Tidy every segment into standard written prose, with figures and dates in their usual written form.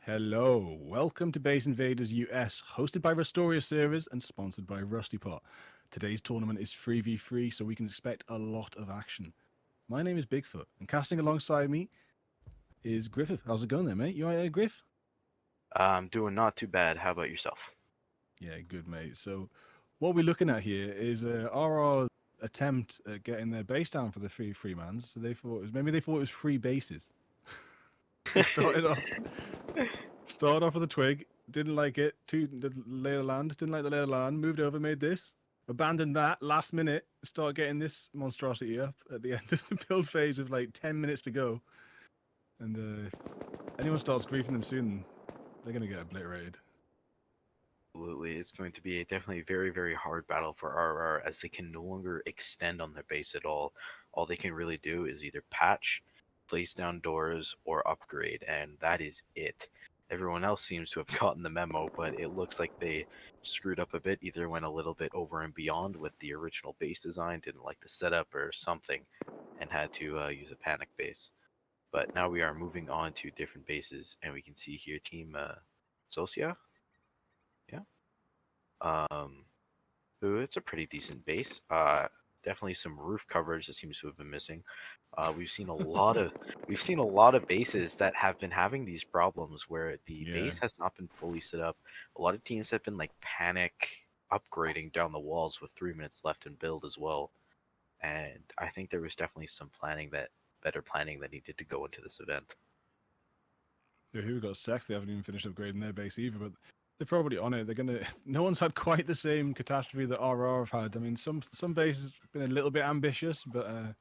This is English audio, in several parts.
Hello, welcome to Base Invaders US, hosted by Rustoria Servers and sponsored by RustyPot. Today's tournament is 3v3, so we can expect a lot of action. My name is Bigfoot, and casting alongside me is Griffin. How's it going there, mate? You alright there, Griff? I'm doing not too bad. How about yourself? Yeah, good, mate. So, what we're looking at here is RR's attempt at getting their base down for the 3v3 mans. So they thought it was 3 bases. They started off with a twig, didn't like it. The lay of the land, didn't like the lay of the land. Moved over, made this, abandoned that last minute. Start getting this monstrosity up at the end of the build phase with like 10 minutes to go. And if anyone starts griefing them soon, they're gonna get obliterated. Absolutely, it's going to be a definitely very, very hard battle for RR as they can no longer extend on their base at all. All they can really do is either patch, place down doors, or upgrade, and that is it. Everyone else seems to have gotten the memo, but it looks like they screwed up a bit, either went a little bit over and beyond with the original base design, didn't like the setup or something, and had to use a panic base. But now we are moving on to different bases, and we can see here Team Socia. Yeah. It's a pretty decent base. Definitely some roof coverage that seems to have been missing. We've seen a lot of bases that have been having these problems where the base has not been fully set up. A lot of teams have been like panic upgrading down the walls with 3 minutes left in build as well. And I think there was definitely some better planning that needed to go into this event. Yeah, who got sex? They haven't even finished upgrading their base either, but they're probably on it. They're gonna. No one's had quite the same catastrophe that RR have had. I mean, some bases have been a little bit ambitious, but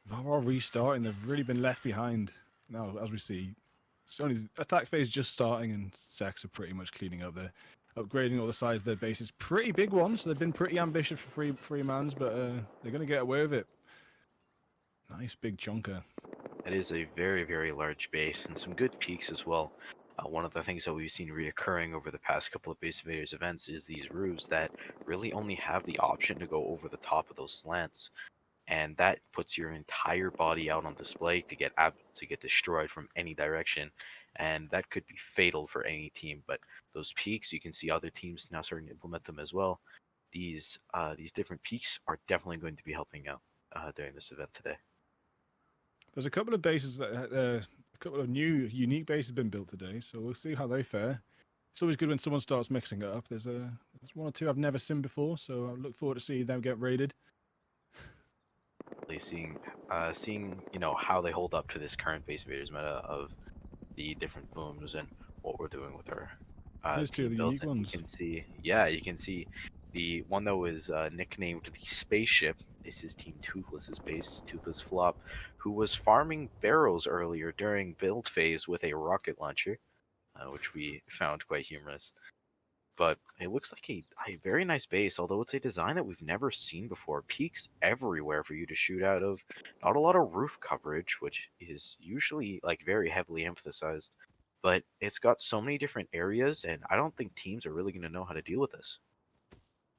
RR restarting, they've really been left behind. Now, as we see, Sony's attack phase just starting, and Sex are pretty much cleaning up. They're upgrading all the size of their bases. Pretty big ones. So they've been pretty ambitious for free mans, but they're gonna get away with it. Nice big chunker. It is a very, very large base and some good peaks as well. One of the things that we've seen reoccurring over the past couple of Base Invaders events is these roofs that really only have the option to go over the top of those slants, and that puts your entire body out on display to get destroyed from any direction, and that could be fatal for any team. But those peaks, you can see other teams now starting to implement them as well. These different peaks are definitely going to be helping out during this event today. There's a couple of bases that a couple of new unique bases have been built today, so we'll see how they fare. It's always good when someone starts mixing it up. There's one or two I've never seen before, so I look forward to seeing them get raided. Seeing how they hold up to this current Base Invaders meta of the different booms and what we're doing with our There's two of the unique ones. You can see the one that was nicknamed the Spaceship. This is Team Toothless's base, Toothless Flop, who was farming barrels earlier during build phase with a rocket launcher, which we found quite humorous. But it looks like a very nice base, although it's a design that we've never seen before. Peaks everywhere for you to shoot out of. Not a lot of roof coverage, which is usually like very heavily emphasized. But it's got so many different areas, and I don't think teams are really going to know how to deal with this.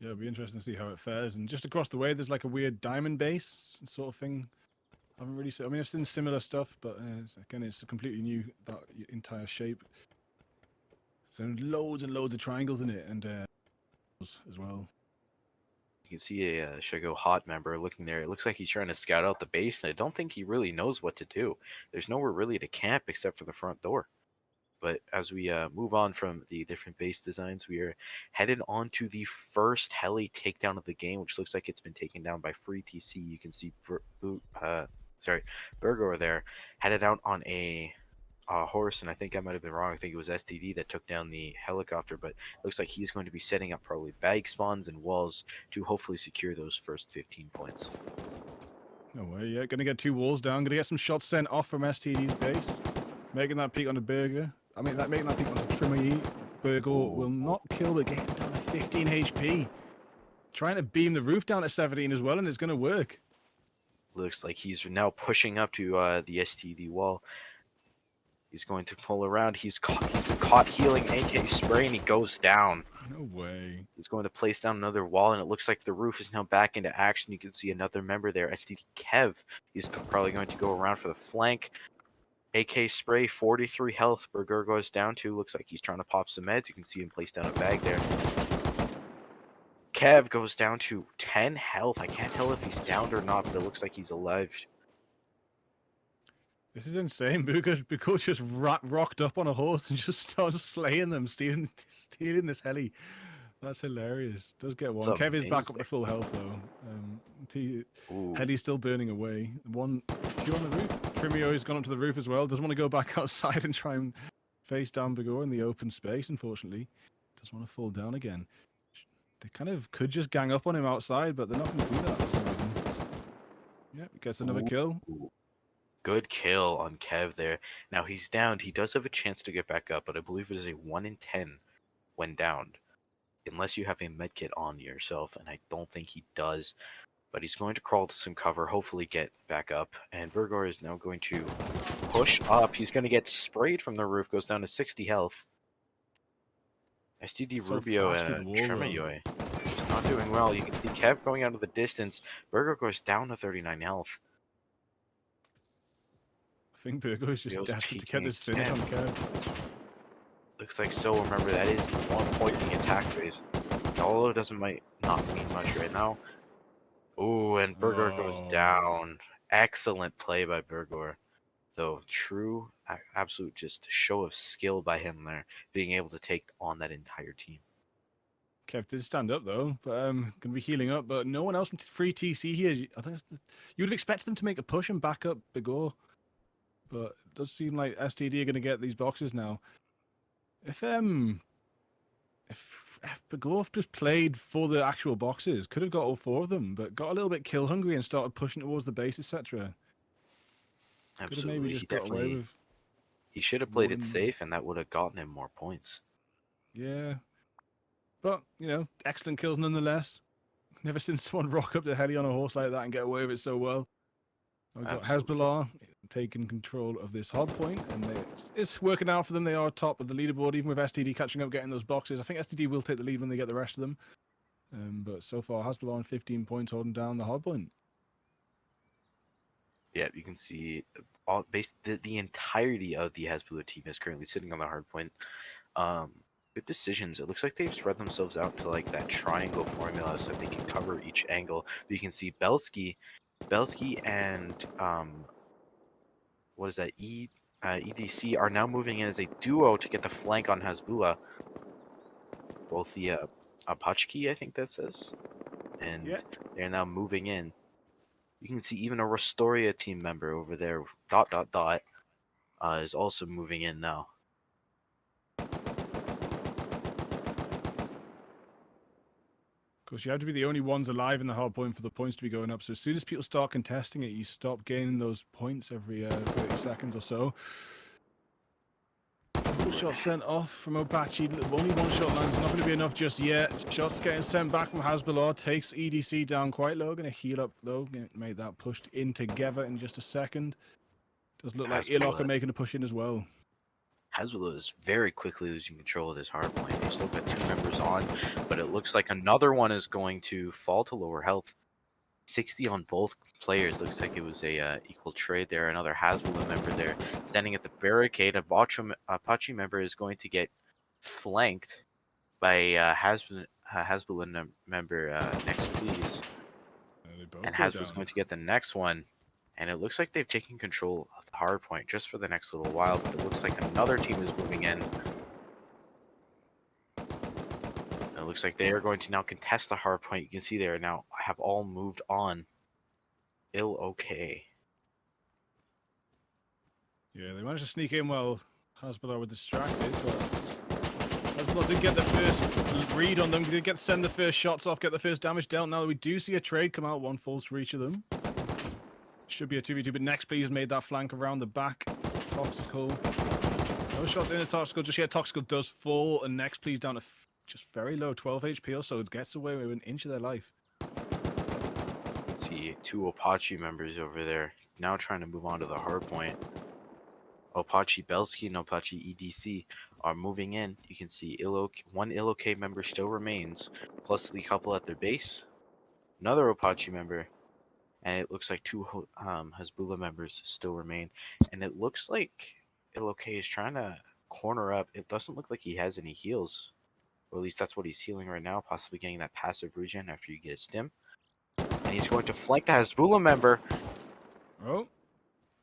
Yeah, it'll be interesting to see how it fares. And just across the way, there's like a weird diamond base sort of thing. I haven't really seen. I mean, I've seen similar stuff, but again, it's a completely new that entire shape. So loads and loads of triangles in it, and as well. You can see a Shago Hot member looking there. It looks like he's trying to scout out the base, and I don't think he really knows what to do. There's nowhere really to camp except for the front door. But as we move on from the different base designs, we are headed on to the first heli takedown of the game, which looks like it's been taken down by Free TC. You can see Burgo there, headed out on a horse, and I think I might have been wrong. I think it was STD that took down the helicopter, but it looks like he's going to be setting up probably bag spawns and walls to hopefully secure those first 15 points. No way, yeah. Gonna get 2 walls down. Gonna get some shots sent off from STD's base. Making that peak on the burger. I mean, making that peak on the trimmer. Burger will not kill, but getting down to 15 HP. Trying to beam the roof down to 17 as well, and it's gonna work. Looks like he's now pushing up to the STD wall. He's going to pull around. He's been caught healing AK spray, and he goes down. No way. He's going to place down another wall, and it looks like the roof is now back into action. You can see another member there, STD Kev. He's probably going to go around for the flank. AK spray, 43 health. Burger goes down to. Looks like he's trying to pop some meds. You can see him place down a bag there. Kev goes down to 10 health. I can't tell if he's downed or not, but it looks like he's alive. This is insane. Buko just rocked up on a horse and just started slaying them, stealing this heli. That's hilarious. Does get one. Kev is back up to full health though. Heli's still burning away. 2 on the roof. Trimio has gone up to the roof as well. Doesn't want to go back outside and try and face down Bigor in the open space, unfortunately. Doesn't want to fall down again. They kind of could just gang up on him outside, but they're not going to do that. Yeah, gets another kill. Good kill on Kev there. Now he's downed. He does have a chance to get back up, but I believe it is a 1 in 10 when downed. Unless you have a medkit on yourself, and I don't think he does. But he's going to crawl to some cover, hopefully get back up. And Burgor is now going to push up. He's going to get sprayed from the roof, goes down to 60 health. STD So Rubio and Tremayoy just not doing well. You can see Kev going out of the distance. Burgor goes down to 39 health. I think Burgo is just desperate to get this finish on Kev. Looks like so. Remember, that is 1 point in the attack phase. Although it might not mean much right now. Ooh, and Burgor goes down. Excellent play by Burgor. Though true, absolute just show of skill by him there, being able to take on that entire team. Kev did stand up though, but gonna be healing up. But no one else from Free TC here. I think you would have expected them to make a push and back up Bigor, but it does seem like STD are gonna get these boxes now. If Bigor just played for the actual boxes, could have got all 4 of them, but got a little bit kill hungry and started pushing towards the base, etc. Absolutely, he should have played it safe, and that would have gotten him more points. Yeah, but you know, excellent kills nonetheless. Never seen someone rock up the heli on a horse like that and get away with it so well. We've got Hezbollah taking control of this hard point, and it's working out for them. They are top of the leaderboard, even with STD catching up, getting those boxes. I think STD will take the lead when they get the rest of them. But so far, Hezbollah on 15 points, holding down the hard point. Yeah, you can see the entirety of the Hezbollah team is currently sitting on the hard point. Good decisions. It looks like they've spread themselves out to like that triangle formula so that they can cover each angle. But you can see Belsky and what is that? EDC are now moving in as a duo to get the flank on Hezbollah. Both the Apachki, I think that says, and they're now moving in. You can see even a Rustoria team member over there, ... is also moving in now. Of course, you have to be the only ones alive in the hard point for the points to be going up. So as soon as people start contesting it, you stop gaining those points every 30 seconds or so. Shot sent off from Opachi. Only 1 shot lands. It's not going to be enough just yet. Shots getting sent back from Hezbollah. Takes EDC down quite low. Going to heal up though. Made that pushed in together in just a second. Does look like Ilok are making a push in as well. Hezbollah is very quickly losing control of this hard point. They've still got 2 members on, but it looks like another one is going to fall to lower health. 60 on both players. Looks like it was a equal trade there. Another Hezbollah member there standing at the barricade. Apache member is going to get flanked by Hezbollah member next, please. And Hezbollah's going to get the next one. And it looks like they've taken control of the hard point just for the next little while, but it looks like another team is moving in. And it looks like they are going to now contest the hard point. You can see there now have all moved on. Okay. Yeah, they managed to sneak in while Hezbollah were distracted, but Hezbollah did get the first read on them, did send the first shots off, get the first damage dealt. Now we do see a trade come out, one falls for each of them. Should be a 2v2, but next please made that flank around the back. Toxical. No shots in the Toxical, just yet Toxical does fall, and next please down to just very low, 12 HP or so. It gets away with an inch of their life. Let's see, 2 Apache members over there, now trying to move on to the hard point. Apache Belsky and Apache EDC are moving in. You can see one Ilok member still remains, plus the couple at their base. Another Apache member. And it looks like 2 Hezbollah members still remain. And it looks like Ilok is trying to corner up. It doesn't look like he has any heals. Or at least that's what he's healing right now. Possibly getting that passive regen after you get a stim. And he's going to flank the Hezbollah member. Oh.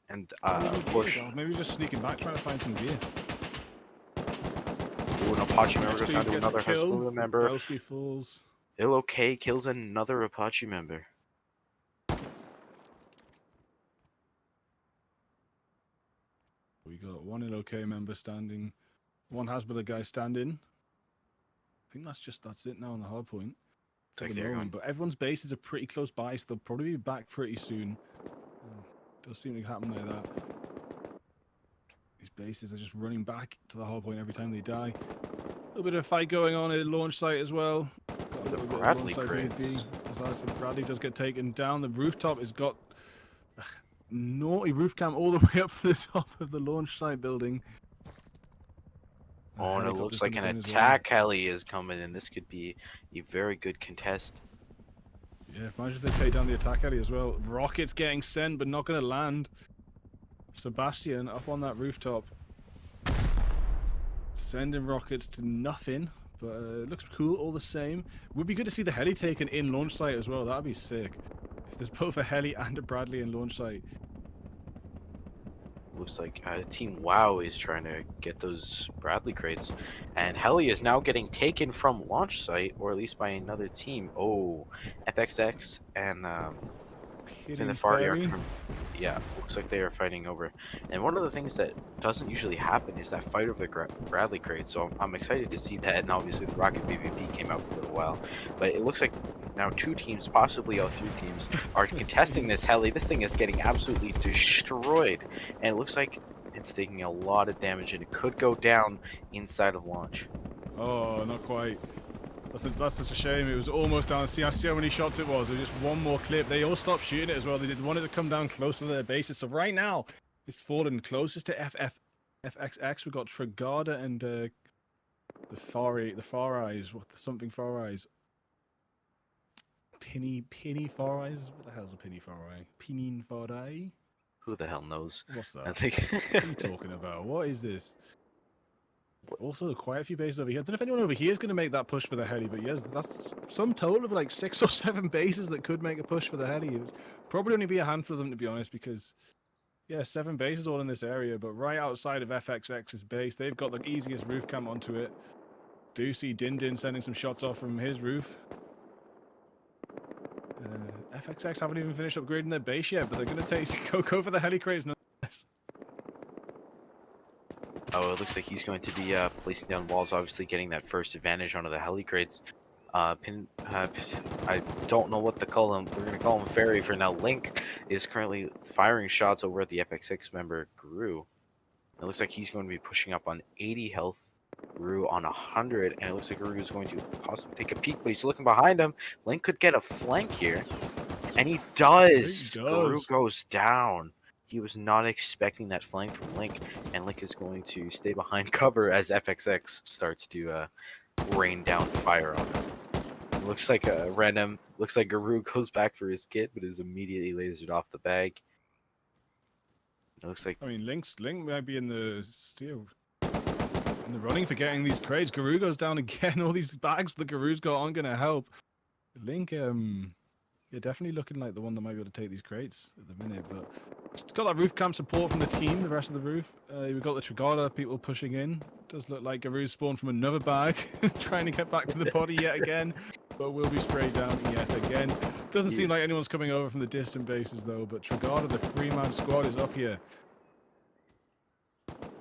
And of course... Maybe just sneaking back, trying to find some gear. Ooh, an Apache member goes down to another Hezbollah member. Belsky falls. Ilok kills another Apache member. We got one Ilok member standing, one Hezbollah guy standing. I think that's it now on the hard point. At the moment, but everyone's bases are pretty close by, so they'll probably be back pretty soon. Does seem to happen like that. These bases are just running back to the hard point every time they die. A little bit of a fight going on at launch site as well. The Bradley crates. Bradley does get taken down. The rooftop has got naughty roof cam all the way up to the top of the launch site building. Oh, and it looks like an attack heli is coming, and this could be a very good contest. Yeah, imagine if they take down the attack heli as well. Rockets getting sent, but not going to land. Sebastian up on that rooftop. Sending rockets to nothing, but it looks cool all the same. Would be good to see the heli taken in launch site as well. That'd be sick. If there's both a heli and a Bradley in launch site. Looks like Team WoW is trying to get those Bradley crates, and heli is now getting taken from launch site, or at least by another team. Oh, FXX and in the far area. Yeah, looks like they are fighting over. And one of the things that doesn't usually happen is that fight over the Bradley crate. So I'm excited to see that. And obviously the Rocket PvP came out for a little while, but it looks like now 2 teams, possibly all 3 teams, are contesting this heli. This thing is getting absolutely destroyed, and it looks like it's taking a lot of damage, and it could go down inside of launch. Oh, not quite. That's such a shame. It was almost down. See how many shots it was. It was just one more clip. They all stopped shooting it as well. They did want it to come down close to their bases. So right now, it's fallen closest to FXX. We've got Tragada and the Far Eyes. Something Far Eyes. Penny Far Eyes? What the hell's a Penny Far Eye? Pinin Far Eye? Who the hell knows? What's that? I think... What are you talking about? What is this? Also, quite a few bases over here. I don't know if anyone over here is going to make that push for the heli, but yes, that's some total of like 6 or 7 bases that could make a push for the heli. It would probably only be a handful of them, to be honest, because, yeah, 7 bases all in this area, but right outside of FXX's base, they've got the easiest roof cam onto it. Do see Din sending some shots off from his roof. FXX haven't even finished upgrading their base yet, but they're going to go for the heli crates nonetheless. Oh, it looks like he's going to be placing down walls, obviously getting that first advantage onto the heli crates. I don't know what to call him. We're going to call him Fairy for now. Link is currently firing shots over at the FXX member, Guru. It looks like he's going to be pushing up on 80 health. Guru on 100, and it looks like Guru is going to possibly take a peek, but he's looking behind him. Link could get a flank here, and he does. Guru goes down. He was not expecting that flank from Link, and Link is going to stay behind cover as FXX starts to rain down fire on him. It looks like a random. Looks like Guru goes back for his kit, but is immediately lasered off the bag. It looks like. I mean, Link might be in the running for getting these crates. Guru goes down again. All these bags the Guru's got aren't gonna help. Link, yeah, definitely looking like the one that might be able to take these crates at the minute. But it's got that roof camp support from the team. The rest of the roof. We've got the Trigada people pushing in. Does look like Guru's spawned from another bag, trying to get back to the body yet again. But will be sprayed down yet again. Doesn't seem like anyone's coming over from the distant bases though. But Trigada, the 3-man squad, is up here.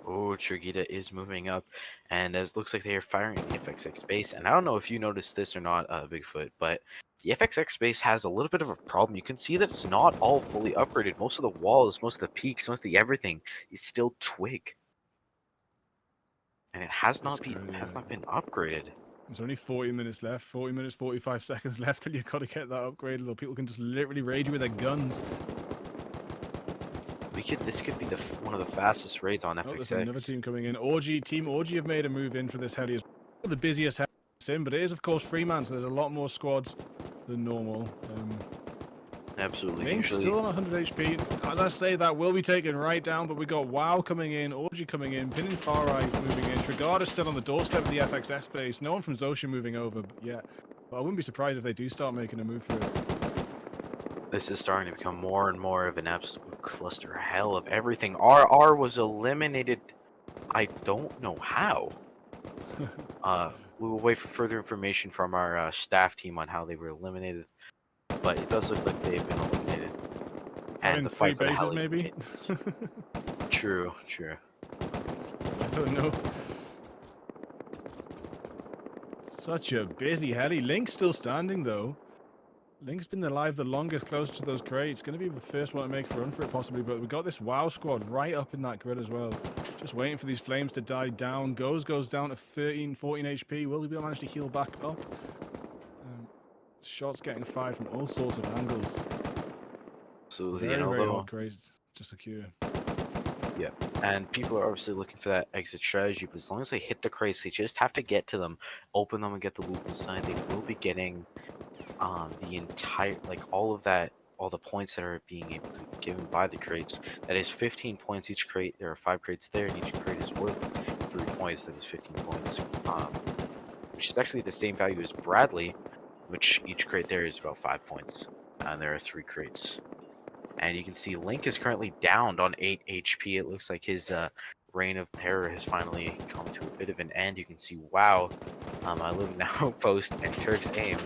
Oh, Trigida is moving up, and it looks like they are firing the FXX base. And I don't know if you noticed this or not, Bigfoot, but the FXX base has a little bit of a problem. You can see that it's not all fully upgraded. Most of the walls, most of the peaks, most of the everything is still twig, and it has not been upgraded. There's only 40 minutes left. 40 minutes, 45 seconds left till you've got to get that upgraded, or people can just literally raid you with their guns. This could be one of the fastest raids on FXX. Oh, there's another team coming in. Team Orgy have made a move in for this heli. It's the busiest heli sim, but it is of course 3-man, so there's a lot more squads than normal. Absolutely. Link's still on 100 HP. As I say, that will be taken right down, but we got WoW coming in, Orgy coming in, Pin and Far Right moving in. Trigada's still on the doorstep of the FXS base. No one from Zosha moving over yet. But I wouldn't be surprised if they do start making a move for it. This is starting to become more and more of an absolute cluster hell of everything. RR was eliminated. I don't know how. We will wait for further information from our staff team on how they were eliminated. But it does look like they've been eliminated. And the fight for the heli maybe. True. I don't know. Such a busy heli. Link's still standing though. Link's been alive the longest, close to those crates. Going to be the first one to make a run for it, possibly. But we got this WoW squad right up in that grid as well. Just waiting for these flames to die down. Goes down to 13, 14 HP. Will he be able to manage to heal back up? Shots getting fired from all sorts of angles. Absolutely. Very hard crates to secure. Yeah, and people are obviously looking for that exit strategy, but as long as they hit the crates, they just have to get to them, open them, and get the loot inside. They will be getting the entire, like all the points that are being able to be given by the crates. That is 15 points each crate. There are 5 crates there, and each crate is worth 3 points. That is 15 points, which is actually the same value as Bradley, which each crate there is about 5 points. And there are 3 crates. And you can see Link is currently downed on 8 HP. It looks like his reign of terror has finally come to a bit of an end. You can see, wow, I Live Now Outpost and Turk's Aim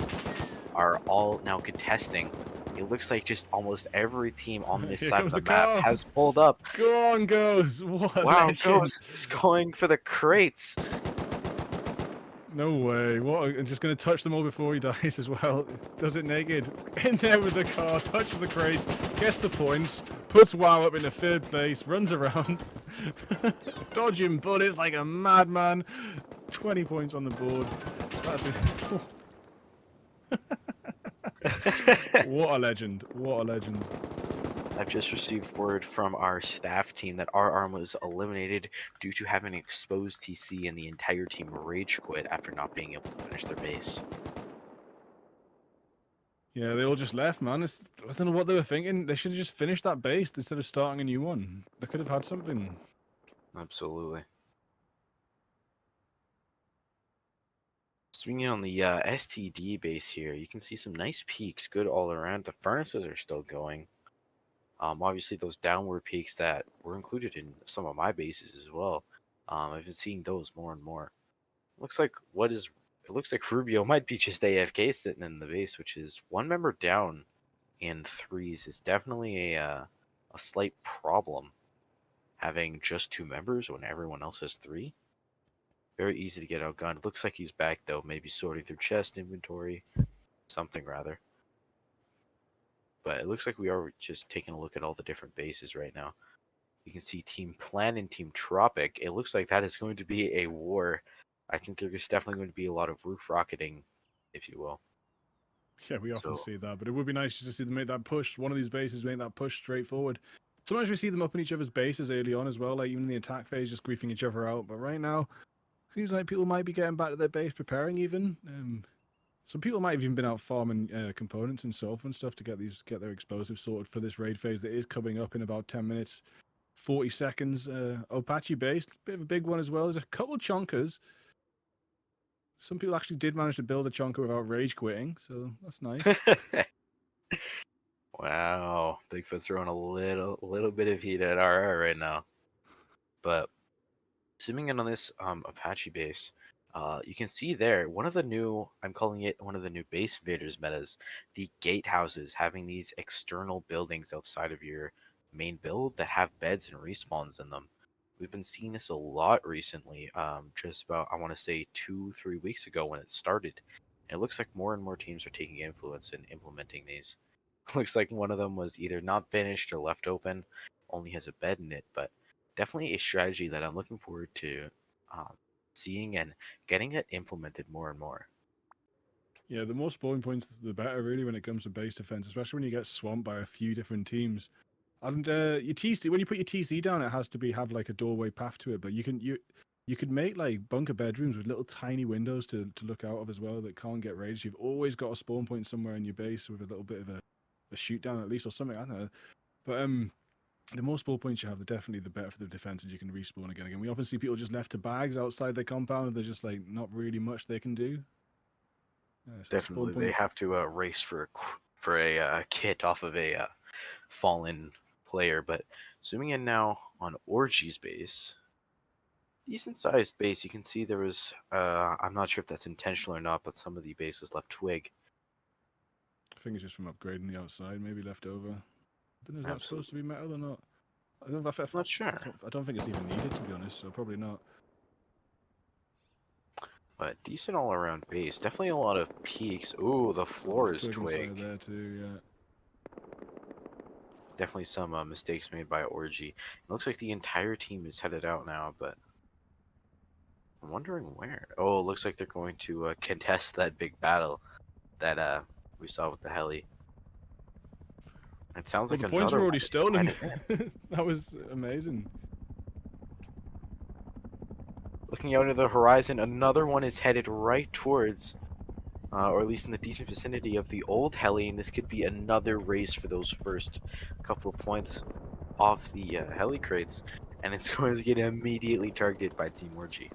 are all now contesting. It looks like just almost every team on this side of the map has pulled up. Go on, Goes! What wow, Goes is going for the crates. No way. What? I'm just going to touch them all before he dies as well. Does it naked. In there with the car, touches the crates, gets the points, puts WoW up into 3rd place, runs around, dodging bullets like a madman. 20 points on the board. That's it. What a legend. What a legend. I've just received word from our staff team that RR was eliminated due to having an exposed TC, and the entire team rage quit after not being able to finish their base. Yeah, they all just left, man. I don't know what they were thinking. They should have just finished that base instead of starting a new one. They could have had something. Absolutely. Swinging on the STD base here, you can see some nice peaks, good all around. The furnaces are still going. Obviously, those downward peaks that were included in some of my bases as well. I've been seeing those more and more. It looks like Rubio might be just AFK sitting in the base, which is 1 member down in 3s is definitely a slight problem. Having just 2 members when everyone else has 3. Very easy to get outgunned. Looks like he's back though, maybe sorting through chest inventory, something rather. But it looks like we are just taking a look at all the different bases right now. You can see Team Plan and Team Tropic. It looks like that is going to be a war. I think there's definitely going to be a lot of roof rocketing, if you will. Yeah, we often see that, but it would be nice just to see them make that push. One of these bases make that push straight forward. Sometimes we see them up in each other's bases early on as well, like even in the attack phase, just griefing each other out. But right now, seems like people might be getting back to their base, preparing even. Some people might have even been out farming components and sulfur and stuff to get their explosives sorted for this raid phase that is coming up in about 10 minutes, 40 seconds. Apache base, bit of a big one as well. There's a couple chonkers. Some people actually did manage to build a chonker without rage quitting, so that's nice. Wow, Bigfoot's throwing a little bit of heat at RR right now. But zooming in on this Apache base, you can see there one of the new, I'm calling it one of the new base invaders metas, the gatehouses, having these external buildings outside of your main build that have beds and respawns in them. We've been seeing this a lot recently, just about, I want to say 2-3 weeks ago when it started. And it looks like more and more teams are taking influence in implementing these. Looks like one of them was either not finished or left open, only has a bed in it, but definitely a strategy that I'm looking forward to seeing and getting it implemented more and more. Yeah, the more spawning points, the better, really, when it comes to base defense, especially when you get swamped by a few different teams. And your TC, when you put your TC down, it has to have like a doorway path to it. But you could make like bunker bedrooms with little tiny windows to look out of as well that can't get raided. You've always got a spawn point somewhere in your base with a little bit of a shoot down at least or something. I don't know. But the more spawn points you have, definitely the better for the defense, and you can respawn again. We often see people just left to bags outside their compound, and there's just like not really much they can do. So Definitely, they have to race for a kit off of a fallen player. But zooming in now on Orgy's base, decent sized base. You can see there was, I'm not sure if that's intentional or not, but some of the bases left twig. I think it's just from upgrading the outside, maybe left over. I don't know, is that supposed to be metal or not? I'm not sure. I don't think it's even needed, to be honest, so probably not. But decent all around base. Definitely a lot of peaks. Ooh, the floor is twig. There too, yeah. Definitely some mistakes made by Orgy. It looks like the entire team is headed out now, but I'm wondering where. Oh, it looks like they're going to contest that big battle that we saw with the heli. It sounds like the points were already stolen. That was amazing. Looking out into the horizon, another one is headed right towards, or at least in the decent vicinity of the old heli, and this could be another race for those first couple of points off the heli crates, and it's going to get immediately targeted by Team Orgy.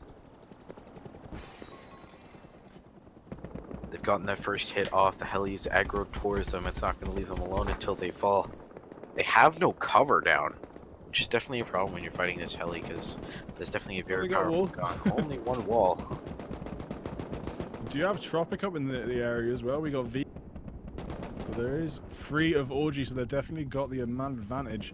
They've gotten their first hit off. The heli's aggroed towards them. It's not going to leave them alone until they fall. They have no cover down, which is definitely a problem when you're fighting this heli, because there's definitely a very powerful gun. Only one wall. Do you have Tropic up in the area as well? We got V. But there is free of Orgy, so they've definitely got the advantage.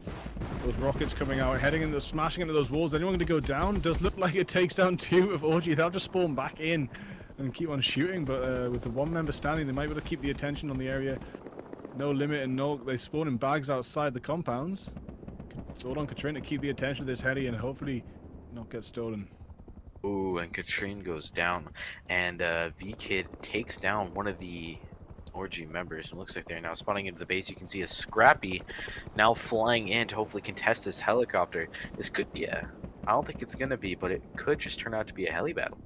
Those rockets coming out, heading into, smashing into those walls. Anyone going to go down? Does look like it takes down 2 of Orgy. They'll just spawn back in and keep on shooting, but with the one member standing, they might be able to keep the attention on the area. No limit, and they spawn in bags outside the compounds. It's all on Katrine to keep the attention of this heli and hopefully not get stolen. Ooh, and Katrine goes down, and V-Kid takes down one of the Orgy members. It looks like they're now spawning into the base. You can see a Scrappy now flying in to hopefully contest this helicopter. This could be I don't think it's going to be, but it could just turn out to be a heli battle.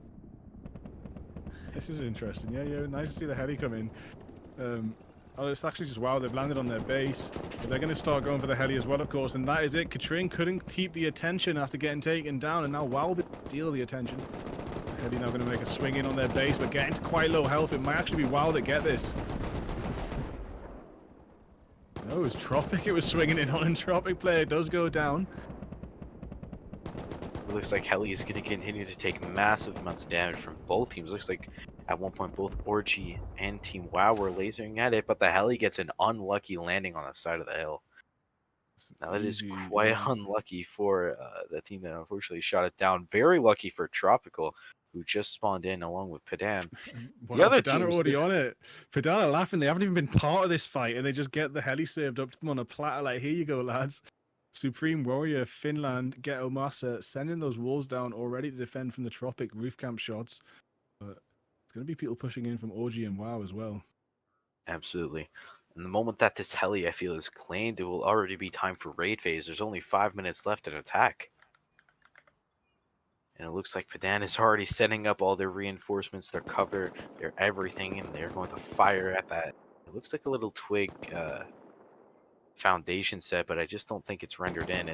This is interesting. Yeah, nice to see the heli come in. It's actually just wow, they've landed on their base. But they're going to start going for the heli as well, of course, and that is it. Katrine couldn't keep the attention after getting taken down, and now WoW will steal the attention. The heli now going to make a swing in on their base, but getting to quite low health. It might actually be WoW that get this. No, it was Tropic it was swinging in on, and Tropic player does go down. It looks like heli is going to continue to take massive amounts of damage from both teams. Looks like at one point both Orgy and Team WoW were lasering at it, but the heli gets an unlucky landing on the side of the hill. Now that is quite unlucky for the team that unfortunately shot it down. Very lucky for Tropical, who just spawned in along with Padan. The other team are already on it. Padan are laughing. They haven't even been part of this fight, and they just get the heli served up to them on a platter. Like, here you go, lads. Supreme Warrior, Finland, Ghetto Massa, sending those walls down already to defend from the Tropic roof camp shots. But it's going to be people pushing in from Orgy and WoW as well. Absolutely. And the moment that this heli, I feel, is claimed, it will already be time for raid phase. There's only 5 minutes left in attack. And it looks like Padan is already setting up all their reinforcements, their cover, their everything, and they're going to fire at that. It looks like a little twig foundation set, but I just don't think it's rendered in.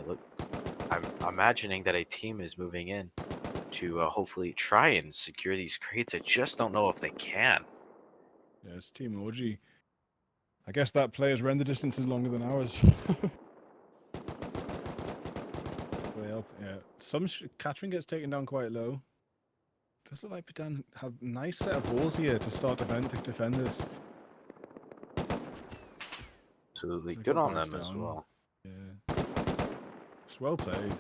I'm imagining that a team is moving in to hopefully try and secure these crates. I just don't know if they can. Yeah, it's Team OG. I guess that player's render distance is longer than ours. Way up, yeah. Some Catherine gets taken down quite low. Does look like Padan have a nice set of walls here to start to defend this. Absolutely good on them as well. Yeah. It's well played.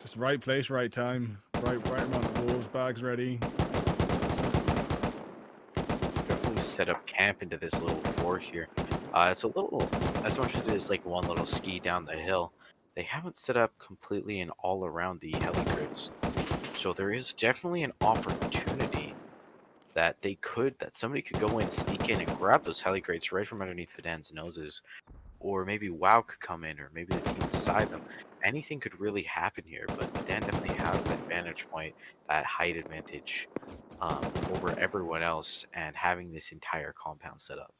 Just right place, right time. Right amount of walls, bags ready. Definitely set up camp into this little fort here. It's a little, as much as it is like one little ski down the hill, they haven't set up completely and all around the helicrits. So there is definitely an opportunity that somebody could go in, sneak in, and grab those helicrits right from underneath Padan's noses. Or maybe WoW could come in, or maybe the team beside them. Anything could really happen here, but Dan definitely has that vantage point, that height advantage over everyone else, and having this entire compound set up.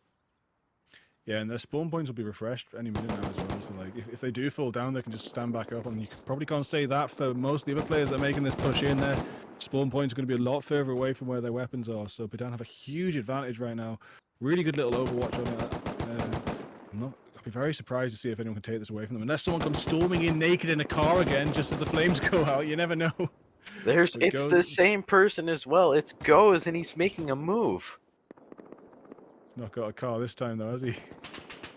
Yeah, and their spawn points will be refreshed any minute now as well. So, like, if they do fall down, they can just stand back up. And you probably can't say that for most of the other players that are making this push in. Their spawn points are going to be a lot further away from where their weapons are. So, Padan have a huge advantage right now. Really good little overwatch on it. I'll be very surprised to see if anyone can take this away from them. Unless someone comes storming in naked in a car again just as the flames go out. You never know. It's the same person as well. It's Goes, and he's making a move. He's not got a car this time, though, has he?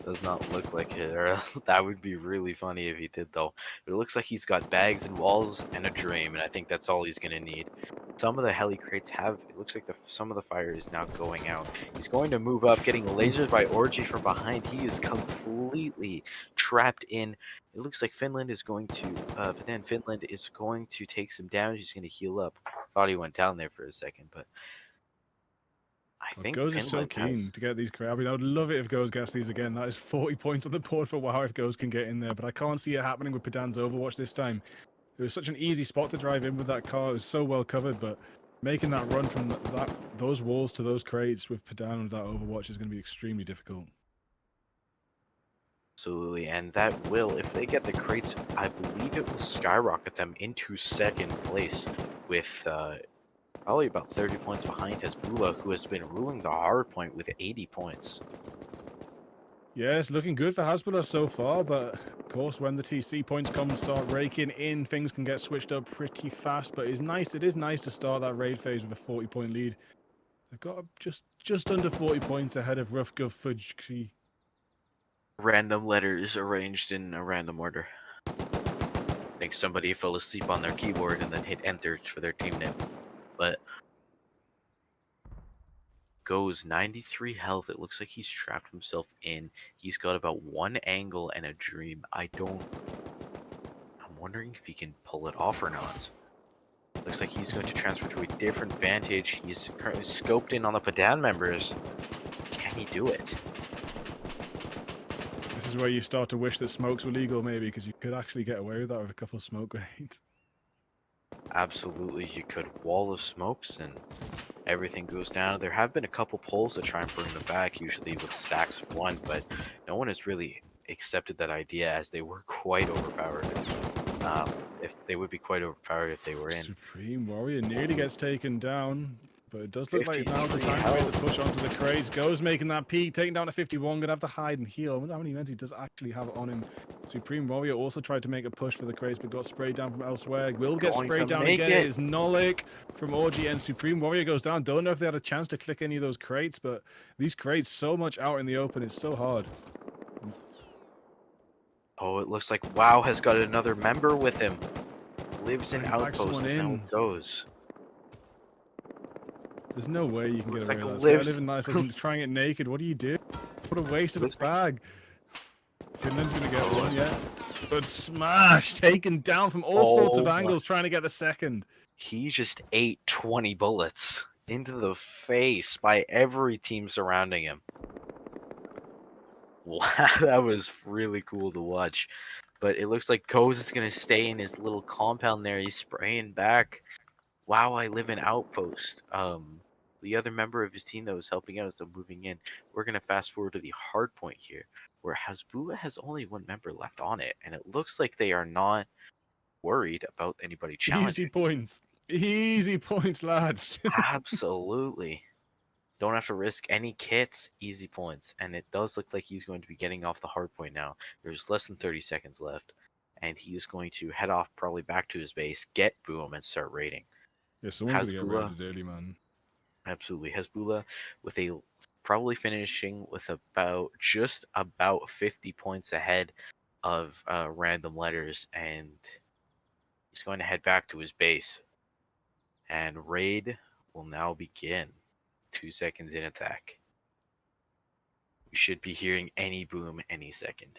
Does not look like it, or else that would be really funny if he did, though. But it looks like he's got bags and walls and a dream, and I think that's all he's going to need. Some of the heli crates it looks like some of the fire is now going out. He's going to move up, getting lasered by Orgy from behind. He is completely trapped in. It looks like Finland is going to, but then Finland is going to take some damage. He's going to heal up. Thought he went down there for a second, but I think Goes is so keen to get these crates. I mean, I would love it if Goes gets these again. That is 40 points on the board for WoW if Goes can get in there, but I can't see it happening with Padan's Overwatch this time. It was such an easy spot to drive in with that car. It was so well covered, but making that run from those walls to those crates with Padan with that Overwatch is going to be extremely difficult. Absolutely, and that will, if they get the crates, I believe it will skyrocket them into second place with probably about 30 points behind Hezbollah, who has been ruling the hard point with 80 points. Yeah, it's looking good for Hezbollah so far, but of course when the TC points come and start raking in, things can get switched up pretty fast, but it is nice to start that raid phase with a 40-point lead. They've got just under 40 points ahead of Rough Gov Fudge. Random letters arranged in a random order. I think somebody fell asleep on their keyboard and then hit enter for their team name. But Goes 93 health. It looks like he's trapped himself in. He's got about one angle and a dream. I'm wondering if he can pull it off or not. Looks like he's going to transfer to a different vantage. He's currently scoped in on the Padan members. Can he do it? This is where you start to wish that smokes were legal, maybe, because you could actually get away with that with a couple of smoke grenades. Absolutely, you could wall of smokes and everything goes down. There have been a couple polls that try and bring them back, usually with stacks of one, but no one has really accepted that idea, as they were quite overpowered. If they would be quite overpowered if they were in. Supreme Warrior nearly gets taken down, but it does look like now the time to make the push onto the crates. Goes making that peak, taking down to 51, gonna have to hide and heal. I wonder how many events he does actually have on him. Supreme Warrior also tried to make a push for the crates, but got sprayed down from elsewhere. Will get sprayed down again. It is Nolik from Orgy, and Supreme Warrior goes down. Don't know if they had a chance to click any of those crates, but these crates so much out in the open, it's so hard. Oh, it looks like WoW has got another member with him. Lives in Outpost, and now it goes. There's no way you can get away with that. Lives... So I live in life trying it naked. What do you do? What a waste of a bag. Finland's gonna get one, yeah. But smash! Taken down from all sorts of angles, trying to get the second. He just ate 20 bullets into the face by every team surrounding him. Wow, that was really cool to watch. But it looks like Goze is gonna stay in his little compound there. He's spraying back. Wow, I live in Outpost. The other member of his team that was helping out is still moving in. We're gonna fast forward to the hard point here, where Hasbula has only one member left on it, and it looks like they are not worried about anybody Easy challenging. points. Easy points, lads. Absolutely. Don't have to risk any kits, easy points. And it does look like he's going to be getting off the hard point now. There's less than 30 seconds left. And he is going to head off probably back to his base, get Boom, and start raiding. Yeah, someone's gonna get Hasbula, raided early, man. absolutely. Hasbula with a probably finishing with about just about 50 points ahead of random letters. And he's going to head back to his base. And raid will now begin. 2 seconds in attack. We should be hearing any boom any second.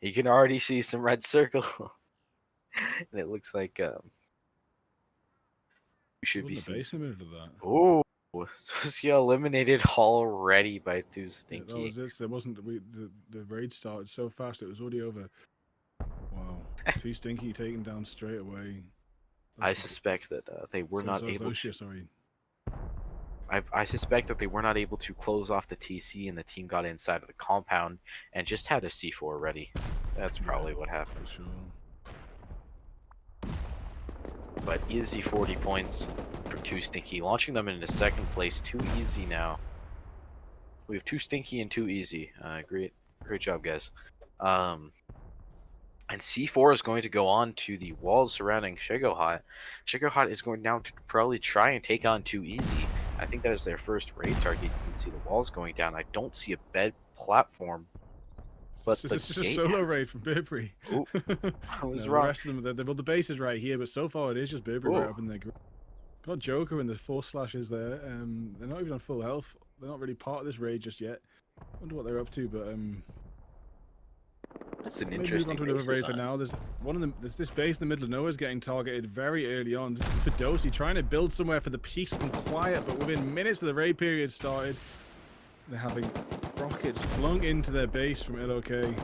You can already see some red circle. And it looks like we should be The seeing base in the middle of that. Oh, Sosia eliminated already by Too Yeah, Stinky. that was this. There wasn't the raid started so fast it was already over. Wow. Too Stinky taken down straight away. I suspect that they were not able to. Sorry. I suspect that they were not able to close off the TC, and the team got inside of the compound and just had a C4 ready. That's probably what happened. For sure. But easy 40 points for Too Stinky, launching them into second place. Too easy now. We have Too Stinky and Too Easy. Great job, guys. And C4 is going to go on to the walls surrounding Shigohot. Shigohot is going now to probably try and take on Too Easy. I think that is their first raid target. You can see the walls going down. I don't see a bed platform. But this is just a solo raid from Burberry. Oh, I was no, wrong. The rest of them, the base is right here, but so far it is just Burberry right up in there. Got Joker and the force flashes there. They're not even on full health. They're not really part of this raid just yet. Wonder what they're up to, but that's an maybe interesting move on to another raid for now. There's one of them. There's this base in the middle of nowhere is getting targeted very early on. Fidosi trying to build somewhere for the peace and quiet, but within minutes of the raid period started, they're having rockets flung into their base from LOK.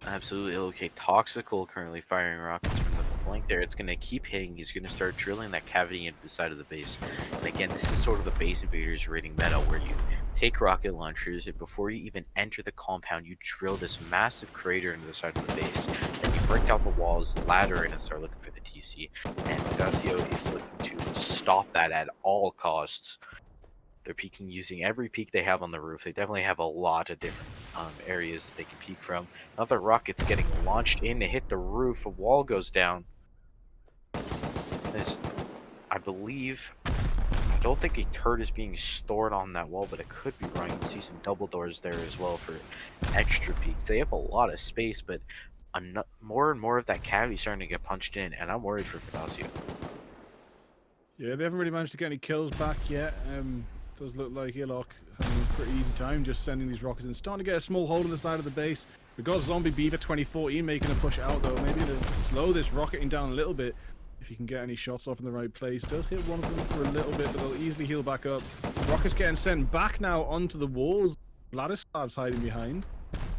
Absolutely, LOK. Toxical currently firing rockets from the flank there. It's going to keep hitting. He's going to start drilling that cavity into the side of the base. And again, this is sort of the base invaders raiding meta where you take rocket launchers and before you even enter the compound, you drill this massive crater into the side of the base. Then you break down the walls, ladder in, and start looking for the TC. And Dacio is looking to stop that at all costs. They're peeking using every peak they have on the roof. They definitely have a lot of different areas that they can peek from. Another rocket's getting launched in to hit the roof. A wall goes down. I believe... I don't think a turret is being stored on that wall, but it could be wrong. You can see some double doors there as well for extra peaks. They have a lot of space, but more and more of that cavity starting to get punched in, and I'm worried for Fidacio. Yeah, they haven't really managed to get any kills back yet. Does look like Ilok having a pretty easy time just sending these rockets in. Starting to get a small hole in the side of the base. We've got Zombie Beaver 2014 making a push out though. Maybe to slow this rocketing down a little bit. If you can get any shots off in the right place. Does hit one of them for a little bit, but they'll easily heal back up. Rockets getting sent back now onto the walls. Vladislav's hiding behind.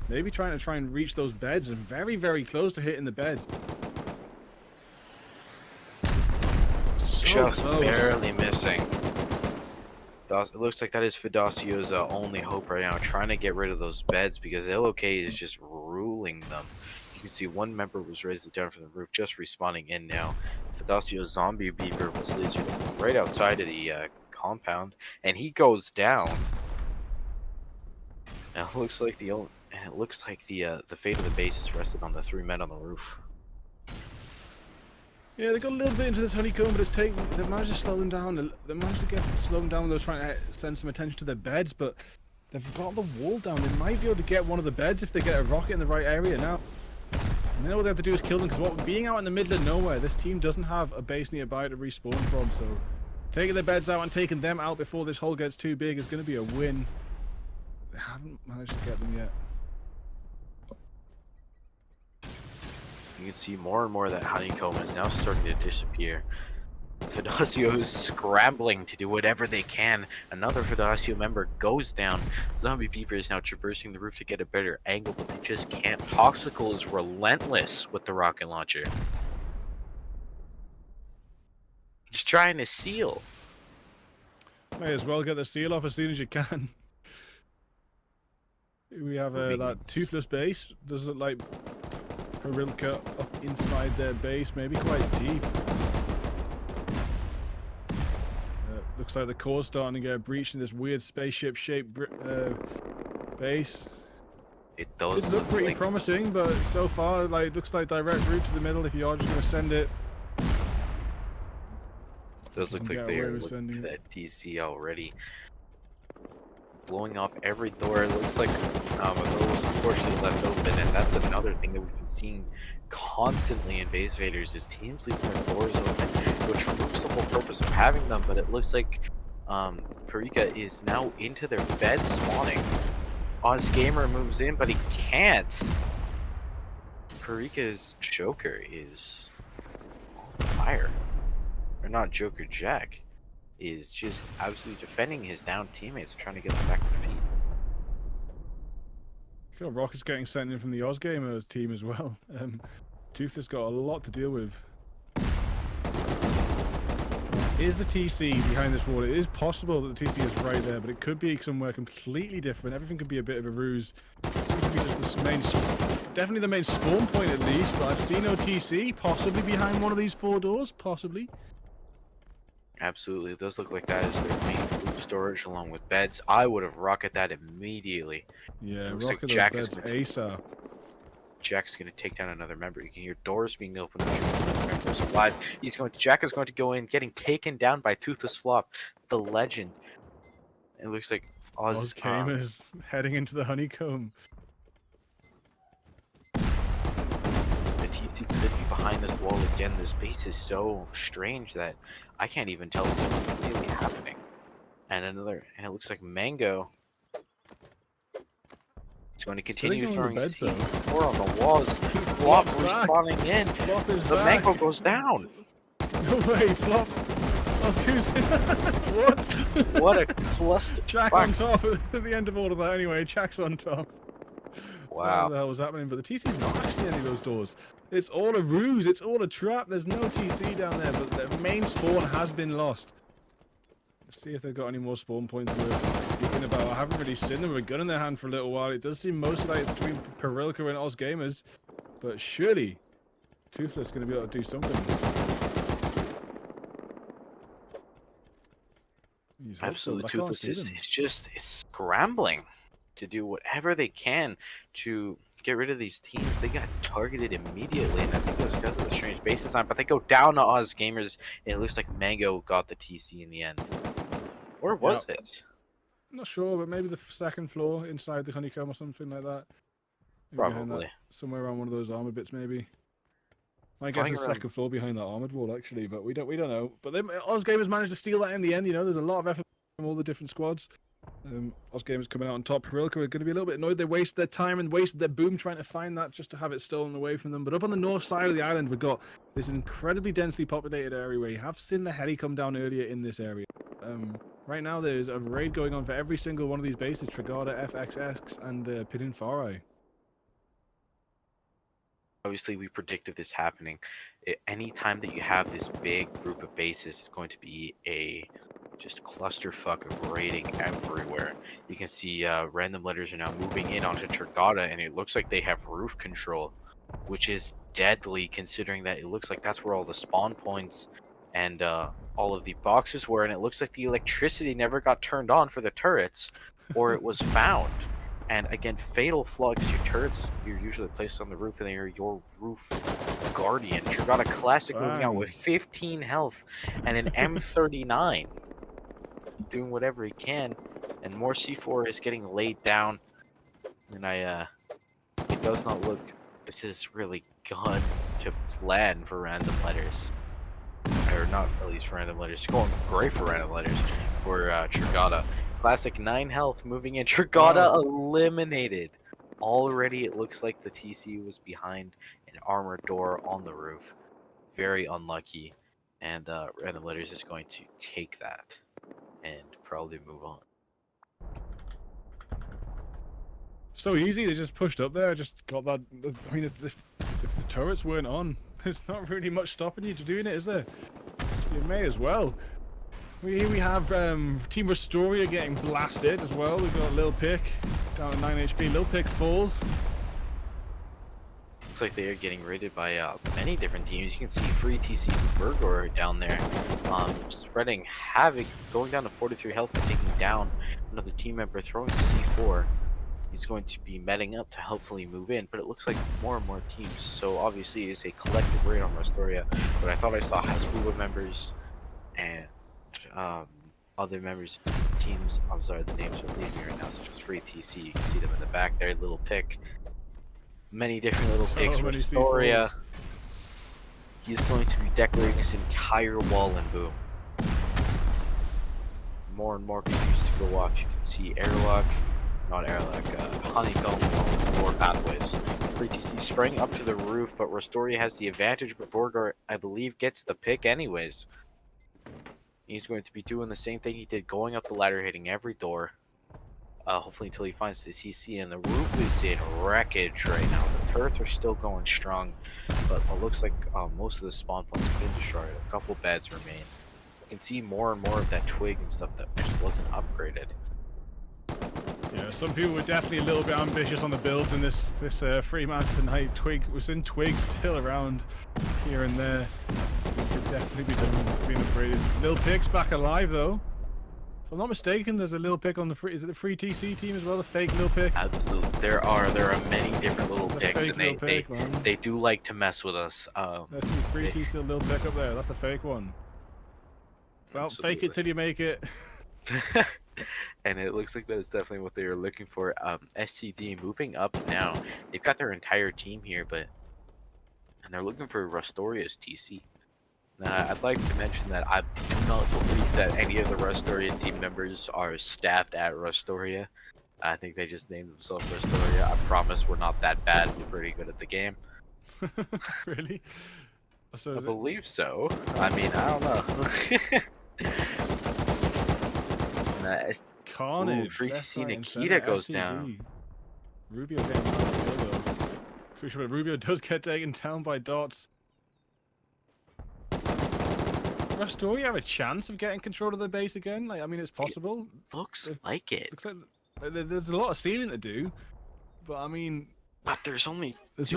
Maybe trying to reach those beds and very, very close to hitting the beds. Just barely missing. It looks like that is Fidacio's only hope right now, trying to get rid of those beds because LOK is just ruling them. You can see one member was raised down from the roof, just respawning in now. Fidacio's Zombie Beaver was lasered right outside of the compound, and he goes down. Now it looks like the fate of the base is rested on the 3 men on the roof. Yeah, they got a little bit into this honeycomb, but they managed to slow them down. They managed to slow them down when they were trying to send some attention to their beds, but they've got the wall down. They might be able to get one of the beds if they get a rocket in the right area now. And then all they have to do is kill them, because being out in the middle of nowhere, this team doesn't have a base nearby to respawn from, so taking their beds out and taking them out before this hole gets too big is going to be a win. They haven't managed to get them yet. You can see more and more of that honeycomb is now starting to disappear. Fidacio is scrambling to do whatever they can. Another Fidacio member goes down. Zombie Beaver is now traversing the roof to get a better angle, but they just can't. Toxical is relentless with the rocket launcher. Just trying to seal. May as well get the seal off as soon as you can. We have that toothless base. Does look like Perilka up inside their base, maybe quite deep. Looks like the core's starting to get breached in this weird spaceship-shaped base. It does This looks pretty promising, but so far, like, looks like direct route to the middle if you are just going to send it. It does look like they are looking for that DC already. Blowing off every door. It looks like a door was unfortunately left open, and that's another thing that we've been seeing constantly in Base Invaders is teams leaving their doors open, which removes the whole purpose of having them. But it looks like Parika is now into their bed spawning. OzGamer moves in, but he can't. Parika's Joker is on fire. Or not Joker, Jack is just absolutely defending his down teammates, trying to get them back on their feet. I feel Rocket's getting sent in from the OzGamers team as well. Toothless got a lot to deal with. Is the TC behind this wall? It is possible that the TC is right there, but it could be somewhere completely different. Everything could be a bit of a ruse. It seems to be just the main, definitely the main spawn point at least, but I've seen no TC, possibly behind one of these 4 doors, possibly. Absolutely, it does look like that is their main food storage along with beds. I would have rocketed that immediately. Yeah, rocket like Jack those beds ASAP. Jack's going to take down another member. You can hear doors being opened. Members alive. Jack is going to go in, getting taken down by Toothless Flop, the legend. It looks like OzGamers heading into the honeycomb. The TC could be behind this wall again. This base is so strange that I can't even tell what's really happening. And it looks like Mango is going to continue throwing C4 on the walls. Flop respawning in. The Mango goes down. No way, Flop. What? What a cluster. Jack on top at the end of all of that anyway. Jack's on top. Wow. What the hell was happening? But the TC's not actually any of those doors. It's all a ruse. It's all a trap. There's no TC down there, but the main spawn has been lost. Let's see if they've got any more spawn points worth speaking about. I haven't really seen them with a gun in their hand for a little while. It does seem mostly like it's between Perilka and OzGamers, but surely Toothless is going to be able to do something. Absolutely, Toothless is just scrambling to do whatever they can to get rid of these teams. They got targeted immediately, and I think it was because of the strange base design, but they go down to OzGamers, and it looks like Mango got the TC in the end. Or was it? I'm not sure, but maybe the second floor inside the honeycomb or something like that. Maybe probably. Somewhere around one of those armored bits, maybe. I guess the second floor behind that armored wall, actually, but we don't know. But OzGamers managed to steal that in the end. You know, there's a lot of effort from all the different squads. OzGamers coming out on top. Perilka are going to be a little bit annoyed. They wasted their time and wasted their boom trying to find that just to have it stolen away from them. But up on the north side of the island, we've got this incredibly densely populated area where you have seen the heli come down earlier in this area. Right now, there's a raid going on for every single one of these bases: Trigada, FXX, and Pininfaraj. Obviously, we predicted this happening. Any time that you have this big group of bases, it's going to be just clusterfuck of raiding everywhere. You can see random letters are now moving in onto Trigada, and it looks like they have roof control, which is deadly considering that it looks like that's where all the spawn points and all of the boxes were, and it looks like the electricity never got turned on for the turrets, or it was found. And again, fatal flaw because your turrets, you're usually placed on the roof, and they're your roof guardian. Trigada Classic moving out with 15 health and an M39. Doing whatever he can, and more C4 is getting laid down, and it does not look, this is really gone to plan for random letters, or not at least for random letters. It's going great for random letters for Trigada. Classic 9 health moving in. Trigada eliminated. Already it looks like the TC was behind an armored door on the roof. Very unlucky. and Random Letters is going to take that and probably move on. So easy, they just pushed up there, just got that. I mean, if the turrets weren't on, there's not really much stopping you to doing it, is there? So you may as well. Here we have Team Rustoria getting blasted as well. We've got Lil Pick down at 9 HP. Lil Pick falls. Looks like they are getting raided by many different teams. You can see Free TC Burgor down there, spreading havoc, going down to 43 health and taking down another team member, throwing C4. He's going to be meting up to hopefully move in, but it looks like more and more teams. So obviously it's a collective raid on Rustoria, but I thought I saw Hasbulla members and other members, teams. I'm sorry, the names are leaving right now, such as Free TC. You can see them in the back there. Little Pick, many different little picks. Rustoria. He's going to be decorating this entire wall in boom. More and more continues to go off. You can see airlock, not airlock, honeycomb or pathways. Free TC spraying up to the roof, but Rustoria has the advantage. But Borgar, I believe, gets the pick anyways. He's going to be doing the same thing he did, going up the ladder, hitting every door. Hopefully until he finds the TC, and the roof is in wreckage right now. The turrets are still going strong, but it looks like most of the spawn points have been destroyed. A couple beds remain. You can see more and more of that twig and stuff that just wasn't upgraded. Yeah, some people were definitely a little bit ambitious on the builds in this Freeman's tonight. Twig was in Twig still around here and there. Could definitely be being upgraded. Lil Pig's back alive though. If I'm not mistaken, there's a Lil Pig on the free. Is it the Free TC team as well? The fake Lil Pig. Absolutely, there are many different little pigs, and they do like to mess with us. Let's see, Free TC Lil Pig up there. That's a fake one. Well, absolutely. Fake it till you make it. And it looks like that's definitely what they were looking for. STD moving up now. They've got their entire team here, and they're looking for Rustoria's TC. I'd like to mention that I do not believe that any of the Rustoria team members are staffed at Rustoria. I think they just named themselves Rustoria. I promise we're not that bad. We're pretty good at the game. Really? So I believe so. I mean, I don't know. Carnage. Free TC Nikita goes down. Rubio getting though. Crucial, but Rubio does get taken down by Dots. Rustoria have a chance of getting control of the base again? Like, I mean, it's possible. It looks like it. Looks like there's a lot of sealing to do, but I mean, but there's no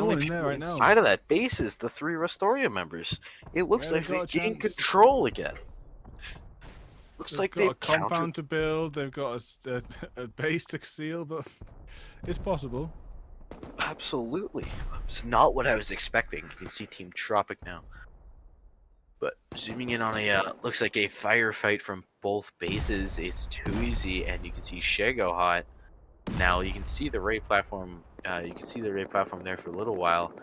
one in there right now. Inside of that base is the 3 Rustoria members. It looks like they gain control again. Looks like they've got a compound to build. They've got a base to seal, but it's possible. Absolutely. It's not what I was expecting. You can see Team Tropic now. But zooming in on looks like a firefight from both bases is too easy, and you can see Shago Hot. Now you can see the raid platform. You can see the raid platform there for a little while,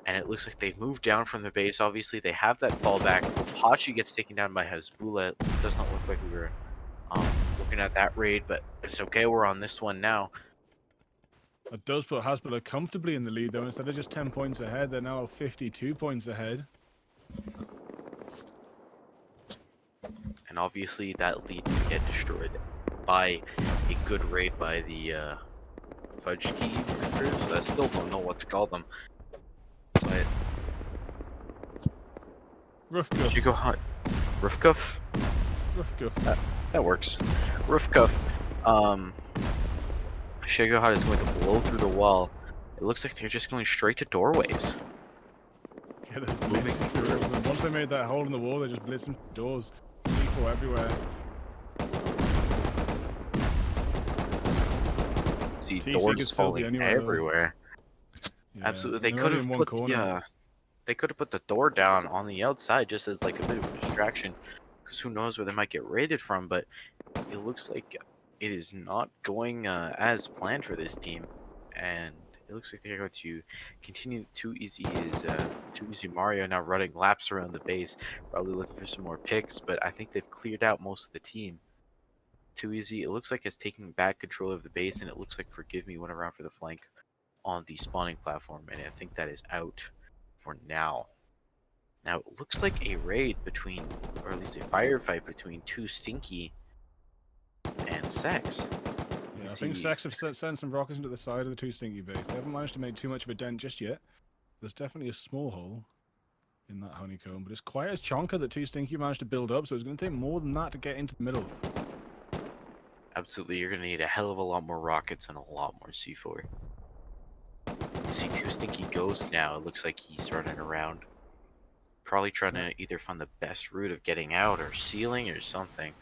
and it looks like they've moved down from the base. Obviously, they have that fallback. Hachi gets taken down by Hasbulla. It does not look like we were looking at that raid, but it's okay. We're on this one now. It does put Hasbulla comfortably in the lead, though. Instead of just 10 points ahead, they're now 52 points ahead. And obviously that lead can get destroyed by a good raid by the Fudge Key members. I still don't know what to call them. But Rough Cuff. You go hunt. Rough Cuff? Rough Cuff. That works. Rough Cuff. Shago Hot is going to blow through the wall. It looks like they're just going straight to doorways. Yeah, they're blitzing through. Once they made that hole in the wall, they're just blitzing doors. C4 everywhere. See doors falling everywhere. Yeah, absolutely, they could have put they could have put the door down on the outside just as like a bit of a distraction, because who knows where they might get raided from. But it looks like it is not going as planned for this team, and it looks like they're going to continue. Too Easy Mario now running laps around the base, probably looking for some more picks, but I think they've cleared out most of the team. Too Easy, it looks like it's taking back control of the base, and it looks like Forgive Me went around for the flank on the spawning platform, and I think that is out for now. Now, it looks like a raid between, or at least a firefight between two Stinky and Sex. Yeah, I think Sex have sent some rockets into the side of the two Stinky base. They haven't managed to make too much of a dent just yet. There's definitely a small hole in that honeycomb, but it's quite a chonker that two Stinky managed to build up, so it's going to take more than that to get into the middle. Absolutely, you're going to need a hell of a lot more rockets and a lot more C4. You see two Stinky ghosts now. It looks like he's running around. Probably trying to either find the best route of getting out or sealing or something.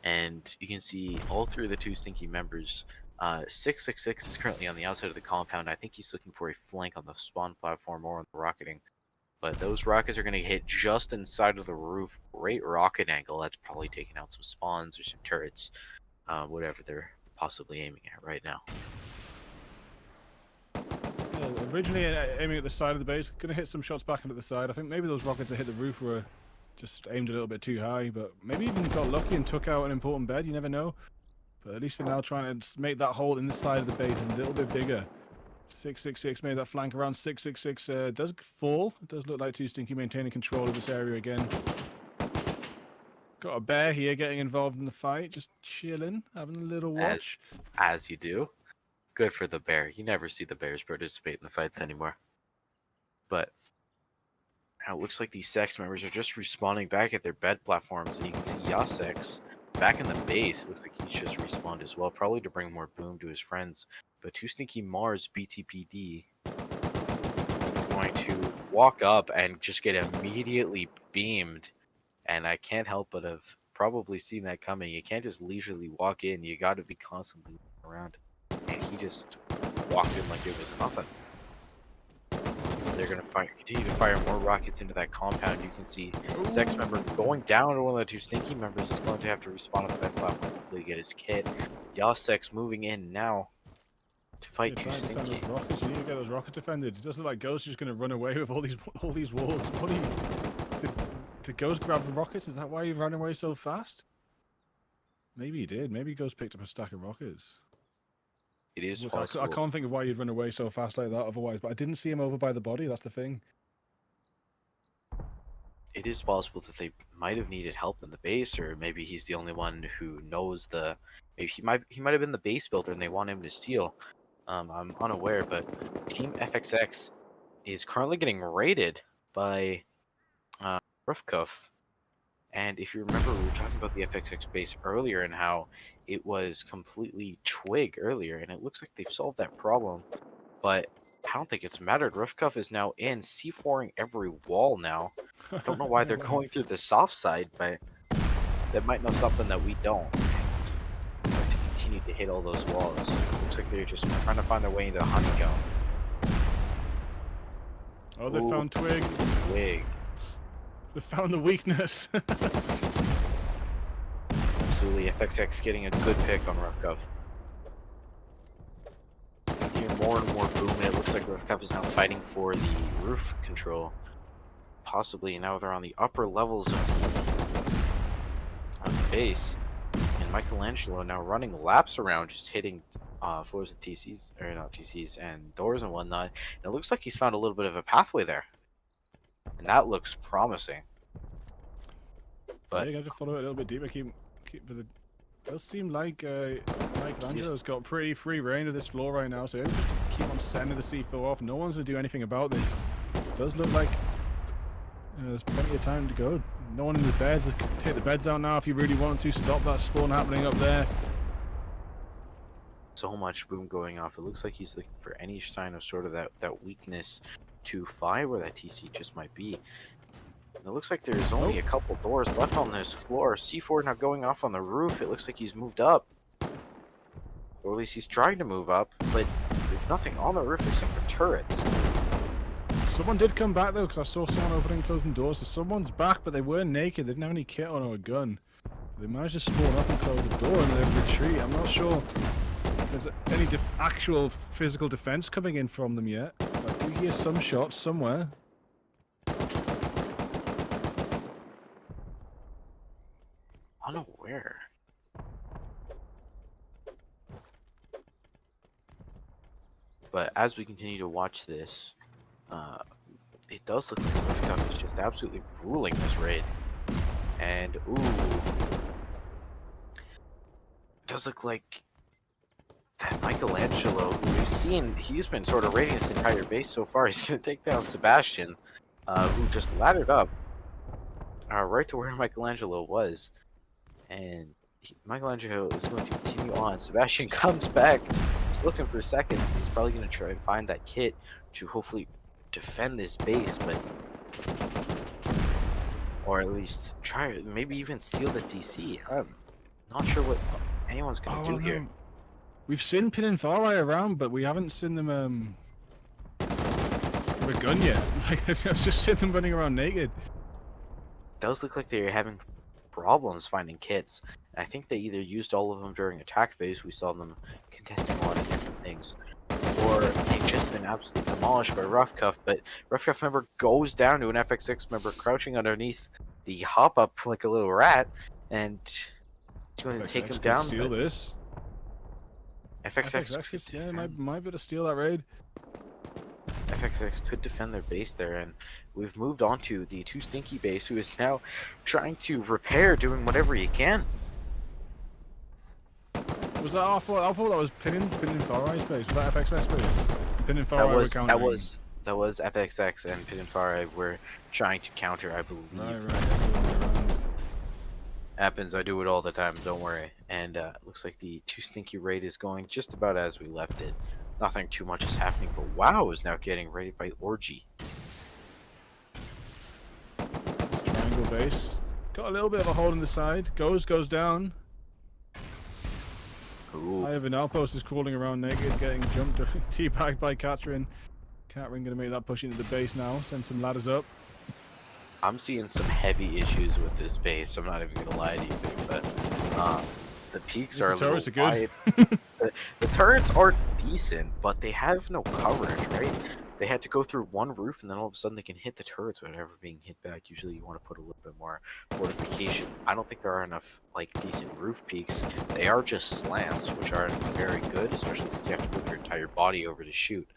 And you can see all through the two Stinky members, 666 is currently on the outside of the compound. I think he's looking for a flank on the spawn platform or on the rocketing. But those rockets are going to hit just inside of the roof. Great rocket angle. That's probably taking out some spawns or some turrets. Whatever they're possibly aiming at right now. Yeah, originally aiming at the side of the base, going to hit some shots back into the side. I think maybe those rockets that hit the roof were just aimed a little bit too high, but maybe even got lucky and took out an important bed. You never know. But at least for now, trying to make that hole in the side of the base a little bit bigger. 666 made that flank around. 666 does fall. It does look like two Stinky maintaining control of this area again. Got a bear here getting involved in the fight, just chilling, having a little watch. As you do. Good for the bear. You never see the bears participate in the fights anymore. But now it looks like these Sex members are just respawning back at their bed platforms, and you can see Yasex back in the base. It looks like he's just respawned as well, probably to bring more boom to his friends. But two Stinky Mars BTPD going to walk up and just get immediately beamed. And I can't help but have probably seen that coming. You can't just leisurely walk in. You got to be constantly looking around. And he just walked in like it was nothing. They're going to continue to fire more rockets into that compound. You can see Sex member going down to one of the two Stinky members is going to have to respawn at the bed platform to get his kit. Yasex moving in now to fight two Stinky. Rockets. You need to get those rockets defended. It doesn't look like Ghost is just going to run away with all these walls. What are you... Did Ghost grab the rockets? Is that why he ran away so fast? Maybe he did. Maybe Ghost picked up a stack of rockets. It is Look, possible. I can't think of why he'd run away so fast like that otherwise, but I didn't see him over by the body. That's the thing. It is possible that they might have needed help in the base, or maybe he's the only one who knows the... Maybe he might have been the base builder and they want him to steal. I'm unaware, but Team FXX is currently getting raided by Roofcuff. And if you remember, we were talking about the FXX base earlier and how it was completely twig earlier, and it looks like they've solved that problem. But I don't think it's mattered. Roofcuff is now in, C4ing every wall now. I don't know why they're going through the soft side, but they might know something that we don't. And to continue to hit all those walls. Looks like they're just trying to find their way into the honeycomb. Oh, they found Twig. Twig. They found the weakness. Absolutely, FXX getting a good pick on Roofcuff. Hear more and more boom, and it looks like Roofcuff is now fighting for the roof control. Possibly now they're on the upper levels of the base. And Michelangelo now running laps around, just hitting floors of TCs, or not TCs, and doors and whatnot. And it looks like he's found a little bit of a pathway there. And that looks promising. But yeah, you got to follow it a little bit deeper. But it does seem like Michelangelo's got pretty free reign of this floor right now, so just keep on sending the C4 off. No one's gonna do anything about this. It does look like there's plenty of time to go. No one in the beds. Take the beds out now if you really want to. Stop that spawn happening up there. So much boom going off. It looks like he's looking for any sign of sort of that weakness to find where that TC just might be. And it looks like there's only a couple doors left on this floor. C4 now going off on the roof. It looks like he's moved up. Or at least he's trying to move up, but there's nothing on the roof except for turrets. Someone did come back though, because I saw someone opening and closing doors. So someone's back, but they were naked. They didn't have any kit on or a gun. They managed to spawn up and close the door and then retreat. I'm not sure if there's any actual physical defense coming in from them yet. I do hear some shots somewhere. Unaware. But as we continue to watch this, it it does look like Rift Cup is just absolutely ruling this raid. And ooh, it does look like that Michelangelo, who we've seen, he's been sort of raiding this entire base so far. He's going to take down Sebastian, who just laddered up right to where Michelangelo was. And Michelangelo is going to continue on. Sebastian comes back. He's looking for a second. He's probably going to try and find that kit to hopefully defend this base, but or at least try, maybe even steal the DC. I'm not sure what anyone's going to do here. We've seen Pininfarina around, but we haven't seen them with a gun yet. Like, I've just seen them running around naked. It does look like they're having problems finding kits. I think they either used all of them during attack phase, we saw them contesting a lot of different things, or they've just been absolutely demolished by Rough Cuff. But Rough Cuff member goes down to an FXX member crouching underneath the hop up like a little rat, and he's going to take him down. Steal this. FXX yeah, might be able to steal that raid. FXX could defend their base there, and we've moved on to the Too Stinky base, who is now trying to repair, doing whatever he can. Was that I thought that was Pininfarina's base. Was that FXX base? Pininfarina that was FXX and Pininfarina were trying to counter, I believe. Right. Happens, I do it all the time, don't worry. And looks like the Too Stinky raid is going just about as we left it. Nothing too much is happening, but WoW is now getting raided by Orgy. This triangle base got a little bit of a hole in the side. Goes down. Ooh. I have an outpost is crawling around naked, getting jumped or teabagged by Catherine. Catherine gonna make that push into the base now. Send some ladders up. I'm seeing some heavy issues with this base. I'm not even gonna lie to you, but the peaks are a little wide. The turrets are decent, but they have no coverage, right? They had to go through one roof, and then all of a sudden they can hit the turrets without ever being hit back. Usually you want to put a little bit more fortification. I don't think there are enough like decent roof peaks. They are just slants, which aren't very good, especially because you have to move your entire body over to shoot.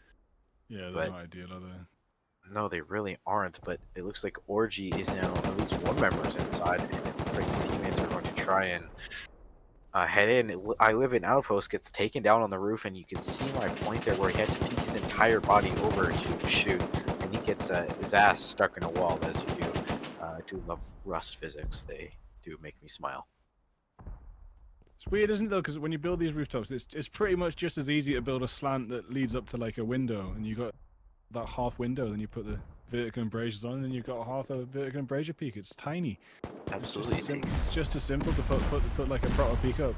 Yeah, they're not ideal, are they? No, they really aren't, but it looks like Orgy is now, at least one member is inside, and it looks like the teammates are going to try and head in. I Live in Outpost gets taken down on the roof, and you can see my point there where he had to peek his entire body over to shoot, and he gets his ass stuck in a wall, as you do. I do love Rust physics. They do make me smile. It's weird, isn't it, though? Because when you build these rooftops, it's pretty much just as easy to build a slant that leads up to like a window, and you got that half window, then you put the vertical embrasures on, and then you've got half a vertical embrasure peak. It's tiny. Absolutely, it's just as simple to put like a proper peak up.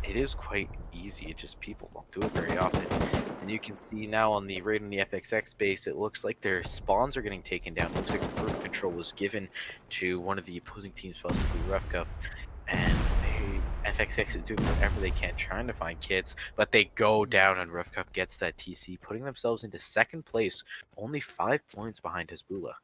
It is quite easy. It just people don't do it very often. And you can see now on the raid on the FXX base, it looks like their spawns are getting taken down. It looks like the roof control was given to one of the opposing teams, possibly Rough Cuff, and FXX is doing whatever they can, trying to find kits, but they go down and Rough Cuff gets that TC, putting themselves into second place, only 5 points behind Hezbollah.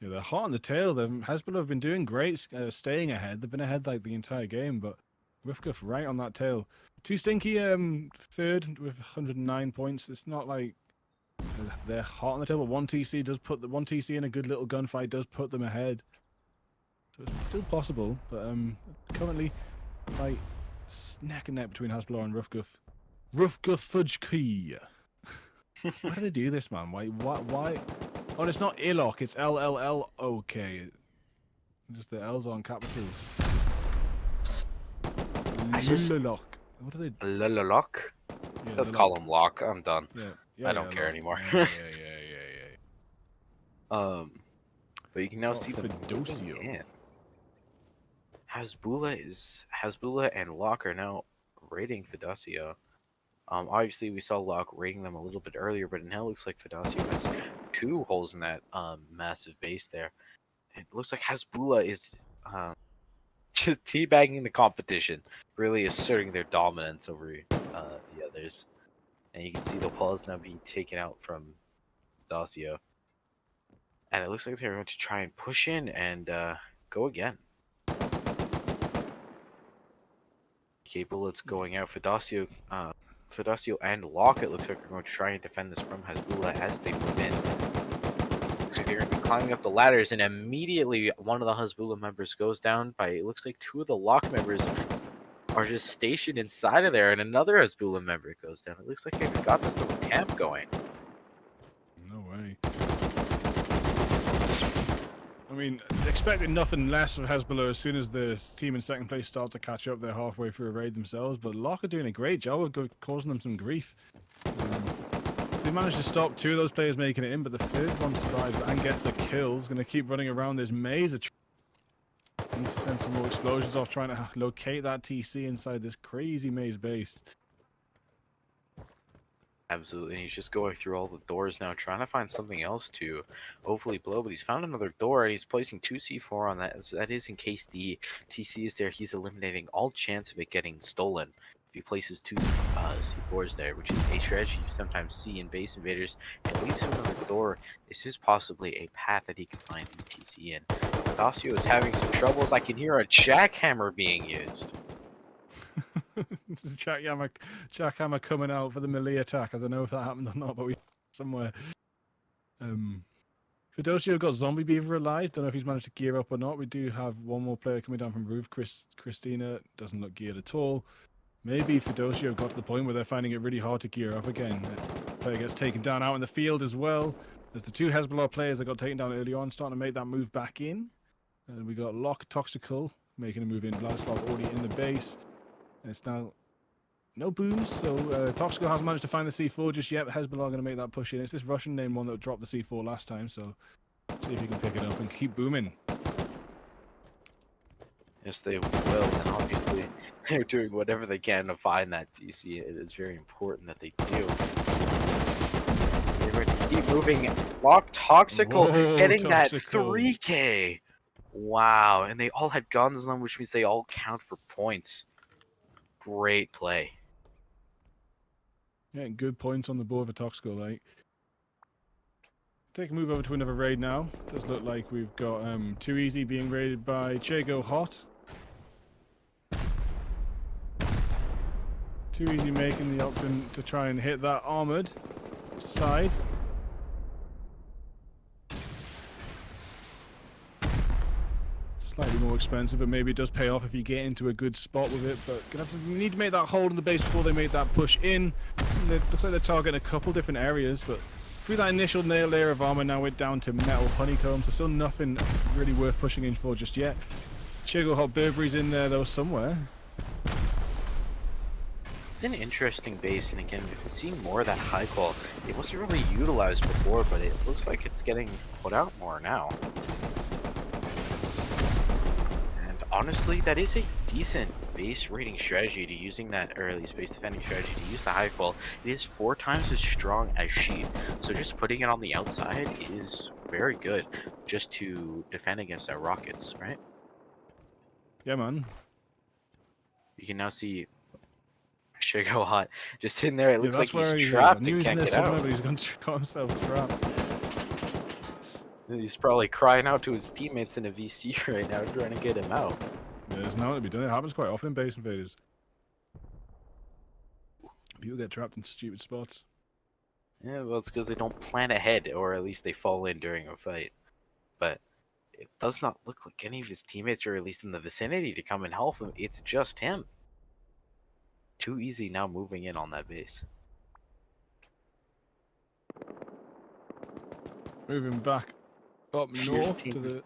Yeah, they're hot on the tail. Hezbollah have been doing great, staying ahead. They've been ahead like the entire game, but Rough Cuff right on that tail. Too Stinky third with 109 points. It's not like they're hot on the tail, but one TC does put the one TC in a good little gunfight does put them ahead. So it's still possible, but currently fight neck and neck between Hezbollah and Rough Cuff. Rough Cuff Fudge Key. Why do they do this, man? Why? Oh, it's not Ilok, it's LLLOK. Just the L's on capitals. Lulalock. What are they? Lulalock? Yeah, Let's call him Lock. I'm done. Yeah, I don't care anymore. Yeah. But you can now see the Fidocio. Hezbollah and Locke are now raiding Fidocio. Obviously we saw Locke raiding them a little bit earlier, but it now looks like Fidocio has 2 holes in that massive base there. It looks like Hezbollah is just teabagging the competition, really asserting their dominance over the others. And you can see the walls now being taken out from Fidocio. And it looks like they're going to try and push in and go again. Okay, bullets going out. Fidocio and Locke, it looks like, are going to try and defend this from Hezbollah as they move in. They're going to be climbing up the ladders, and immediately one of the Hasbullah members goes down by, it looks like 2 of the lock members are just stationed inside of there, and another Hasbullah member goes down. It looks like they've got this little camp going. No way. I mean, expecting nothing less of Hezbollah as soon as the team in second place start to catch up. They're halfway through a raid themselves, but Locke are doing a great job of causing them some grief. They managed to stop 2 of those players making it in, but the 3rd one survives and gets the kills. Going to keep running around this maze. Needs to send some more explosions off, trying to locate that TC inside this crazy maze base. Absolutely, and he's just going through all the doors now, trying to find something else to hopefully blow, but he's found another door, and he's placing 2 C4 on that. So that is in case the TC is there. He's eliminating all chance of it getting stolen. If he places 2 C4s there, which is a strategy you sometimes see in base invaders, and leads to another door. This is possibly a path that he can find the TC in. Dacio is having some troubles. I can hear a jackhammer being used. Jackhammer coming out for the melee attack. I don't know if that happened or not, but we somewhere. Fidocio got Zombie Beaver alive. Don't know if he's managed to gear up or not. We do have one more player coming down from roof. Christina doesn't look geared at all. Maybe Fidocio got to the point where they're finding it really hard to gear up again. The player gets taken down out in the field as well. There's the 2 Hezbollah players that got taken down early on, starting to make that move back in. And we got Locke Toxical making a move in. Vladislav already in the base. And it's now no booms, so Toxical hasn't managed to find the C4 just yet. Hezbollah are going to make that push in. It's this Russian name one that dropped the C4 last time, so let's see if he can pick it up and keep booming. Yes, they will, and obviously they're doing whatever they can to find that TC. It is very important that they do. They're going to keep moving. Lock Toxical getting that 3K. Wow, and they all had guns on them, which means they all count for points. Great play. Yeah, good points on the board for Toxical, like. Take a move over to another raid now. Does look like we've got Too Easy being raided by Chago Hot. Too Easy making the option to try and hit that armored side. Slightly more expensive, but maybe it does pay off if you get into a good spot with it. But we need to make that hold in the base before they make that push in. It looks like they're targeting a couple different areas, but through that initial nail layer of armor, now we're down to metal honeycomb, so still nothing really worth pushing in for just yet. Chigo Hot Burberry's in there though somewhere. It's an interesting base, and again, we've been seeing more of that high qual. It wasn't really utilized before, but it looks like it's getting put out more now. Honestly, that is a decent base raiding strategy to using that, or at least base defending strategy to use the high qual. It is 4 times as strong as Sheet, so just putting it on the outside is very good just to defend against our rockets, right? Yeah, man. You can now see Shigo Hot just in there. It looks like he's trapped trapped and can't get out. But he's got himself trapped. He's probably crying out to his teammates in a VC right now, trying to get him out. Yeah, there's nothing to be done. It happens quite often in base invaders. People get trapped in stupid spots. Yeah, well, it's because they don't plan ahead, or at least they fall in during a fight. But it does not look like any of his teammates are at least in the vicinity to come and help him. It's just him. Too Easy now moving in on that base. Moving back up north to the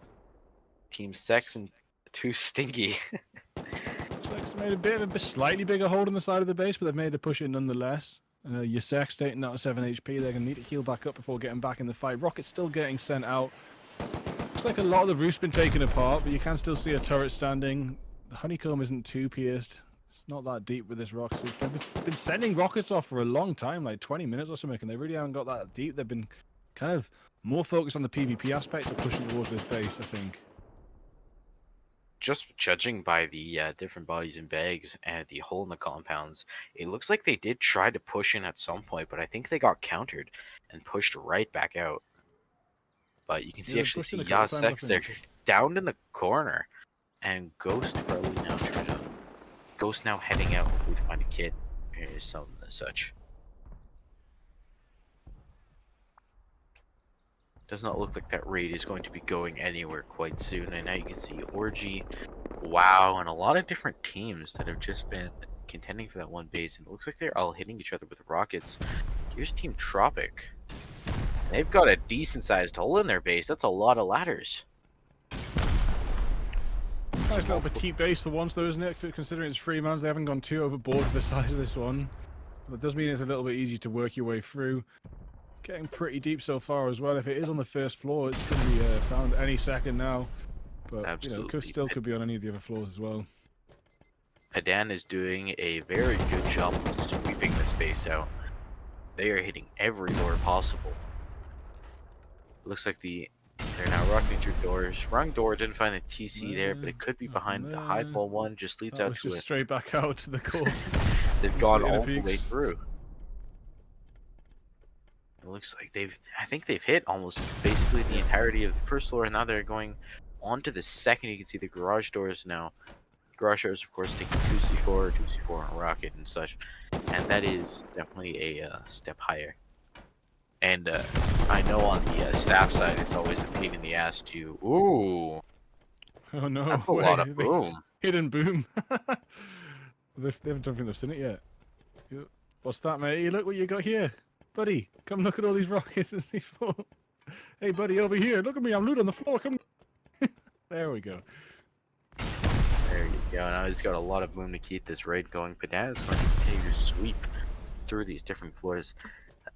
Team Sex and Too Stinky. Sex made a bit of a slightly bigger hold on the side of the base, but they've made a push in nonetheless. Your Sex stating out 7 HP. They're gonna need to heal back up before getting back in the fight. Rocket's still getting sent out. Looks like a lot of the roof's been taken apart, but you can still see a turret standing. The honeycomb isn't too pierced. It's not that deep with this rocket. They've been sending rockets off for a long time, like 20 minutes or something, and they really haven't got that deep. They've been kind of more focused on the PvP aspect of pushing towards this base, I think. Just judging by the different bodies and bags and the hole in the compounds, it looks like they did try to push in at some point, but I think they got countered and pushed right back out. But you can see actually see Yasex there down in the corner, and Ghost probably now trying to Ghost now heading out hopefully to find a kid or something as such. Does not look like that raid is going to be going anywhere quite soon. And now you can see Orgy, WoW, and a lot of different teams that have just been contending for that one base. And it looks like they're all hitting each other with rockets. Here's Team Tropic. They've got a decent-sized hole in their base. That's a lot of ladders. Nice little petite base for once, though, isn't it? Considering it's 3 mans, they haven't gone too overboard with the size of this one. But it does mean it's a little bit easy to work your way through. Getting pretty deep so far as well. If it is on the first floor, it's going to be found any second now. But Absolutely. Still could be on any of the other floors as well. Padan is doing a very good job of sweeping this base out. They are hitting every door possible. Looks like they're now rocking through doors. Wrong door, didn't find the TC there, but it could be behind the high wall one. Just leads out to it. Straight back out to the core. They've gone all the way through. It looks like I think they've hit almost basically the entirety of the first floor, and now they're going on to the second. You can see the garage doors now. Garage doors, of course, taking 2C4 on a rocket and such, and that is definitely a step higher. And I know on the staff side, it's always a pain in the ass to. Ooh. Oh no! That's a lot of boom. Hidden boom. They haven't done anything, they've seen it yet. What's that, mate? Look what you got here. Buddy, come look at all these rockets and C4. Hey, buddy, over here. Look at me. I'm loot on the floor. Come. There we go. There you go. Now he's got a lot of boom to keep this raid going. Padan is going to continue to sweep through these different floors.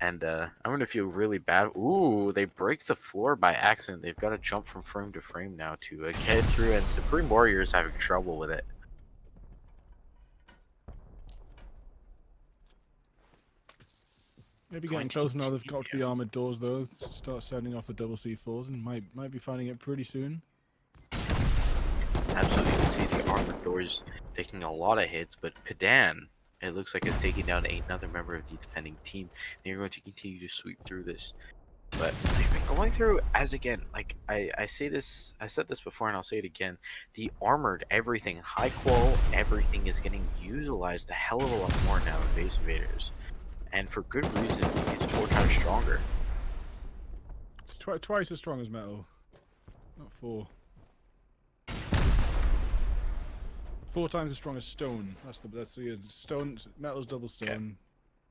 And I'm going to feel really bad. Ooh, they break the floor by accident. They've got to jump from frame to frame now to get through. And Supreme Warrior is having trouble with it. Maybe getting close now. They've got to the armored doors though. Start sending off the double C4s and might be finding it pretty soon. Absolutely, you can see the armored doors taking a lot of hits, but Padan, it looks like, is taking down another member of the defending team. And you're going to continue to sweep through this. But they've been going through, as again, like I said this before and I'll say it again, the armored everything, high qual everything is getting utilized a hell of a lot more now in Base Invaders. And for good reason. It's 4 times stronger. It's twice as strong as metal. Not 4. 4 times as strong as stone. That's the stone. Metal's double stone.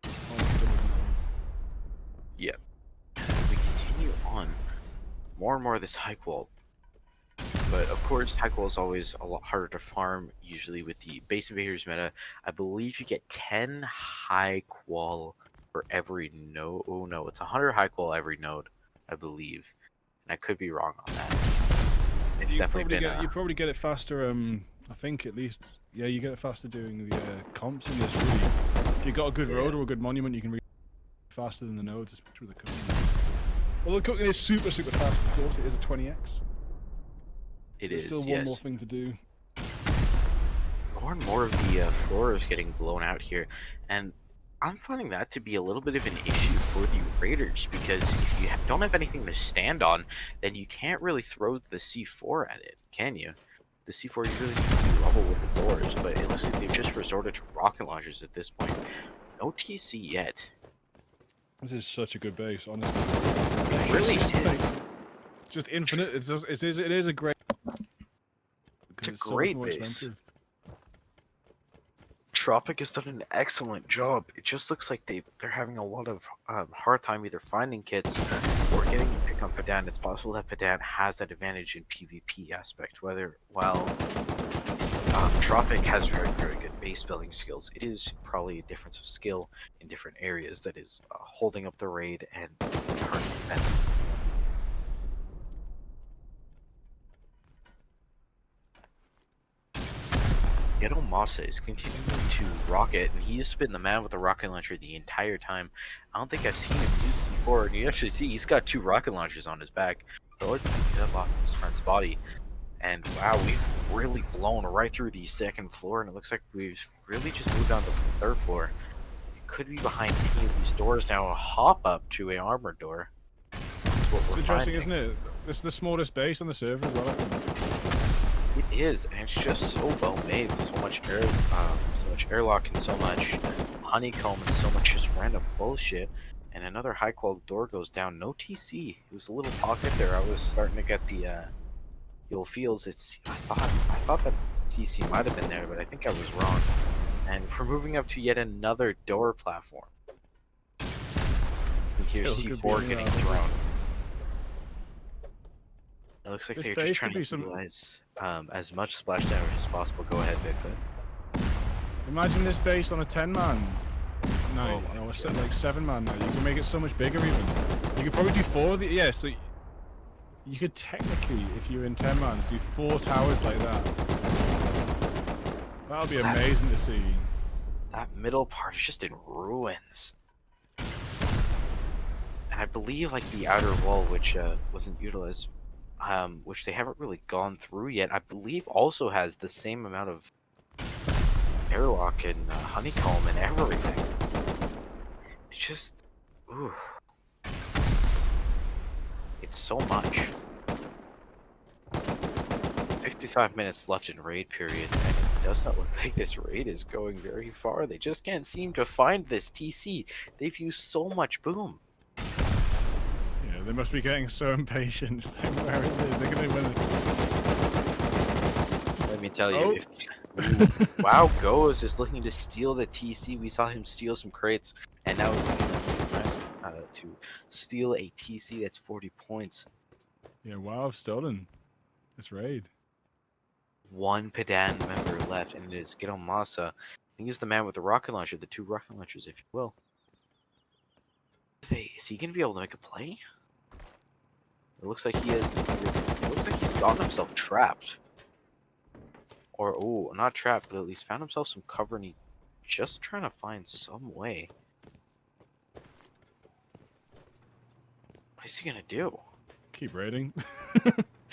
Okay. Double metal. Yeah. We continue on. More and more of this high qual. But of course, high qual is always a lot harder to farm. Usually with the Base Invaders meta, I believe you get 10 high qual for every node. Oh no, it's 100 high qual every node, I believe. And I could be wrong on that. It's definitely been. You probably get it faster. I think at least. Yeah, you get it faster doing the comps in this. Really, if you got a good road or a good monument, you can read faster than the nodes, especially with the cooking. Well, the cooking is super fast. Of course, it is a 20x. There's still one more thing to do. More and more of the floor is getting blown out here, and I'm finding that to be a little bit of an issue for the raiders, because if you don't have anything to stand on, then you can't really throw the C4 at it, can you? The C4 you really need to be level with the doors, but it looks like they've just resorted to rocket launchers at this point. No TC yet. This is such a good base, honestly. It really is. Just infinite. It is a great. It's a great base. Tropic has done an excellent job. It just looks like they're having a lot of hard time either finding kits or getting picked on Padan. It's possible that Padan has that advantage in PvP aspect. While Tropic has very good base building skills, it is probably a difference of skill in different areas that is holding up the raid and hurting them. Ghetto Masa is continuing to rocket, and he has been the man with the rocket launcher the entire time. I don't think I've seen him use C4, and you actually see he's got 2 rocket launchers on his back. But let's pick up off his friend's body. And wow, we've really blown right through the 2nd floor, and it looks like we've really just moved on to the 3rd floor. It could be behind any of these doors now, a hop up to an armored door. It's interesting, isn't it? This is the smallest base on the server as well, I think. It is, and it's just so well made with so much airlock and so much honeycomb and so much just random bullshit. And another high quality door goes down. No TC. It was a little pocket there. I was starting to get the old feels. I thought that TC might have been there, but I think I was wrong. And we're moving up to yet another door platform. Here's C4 getting thrown. It looks like they're just trying to utilize as much splash damage as possible. Go ahead, Bigfoot. Imagine this base on a 10-man. No, no, it's like 7-man now. You can make it so much bigger even. You could probably do 4 of the... Yeah, so... You could technically, if you're in 10-mans, do 4 towers like that. That would be amazing to see. That middle part is just in ruins. And I believe like the outer wall, which wasn't utilized, which they haven't really gone through yet, I believe also has the same amount of airlock and honeycomb and everything. It's just, ooh. It's so much. 55 minutes left in raid period, and it does not look like this raid is going very far. They just can't seem to find this TC. They've used so much boom. Yeah, they must be getting so impatient. Like, where is it? They're gonna win it. Let me tell you, if Wow Goes is looking to steal the TC. We saw him steal some crates, and now he's looking to steal a TC that's 40 points. Yeah, wow, I've stolen this raid. One Padan member left, and it is Masa. I think he's the man with the rocket launcher, the 2 rocket launchers, if you will. Is he going to be able to make a play? It looks like he is. It looks like he's gotten himself trapped. Or, oh, not trapped, but at least found himself some cover, and he's just trying to find some way. What is he going to do? Keep raiding.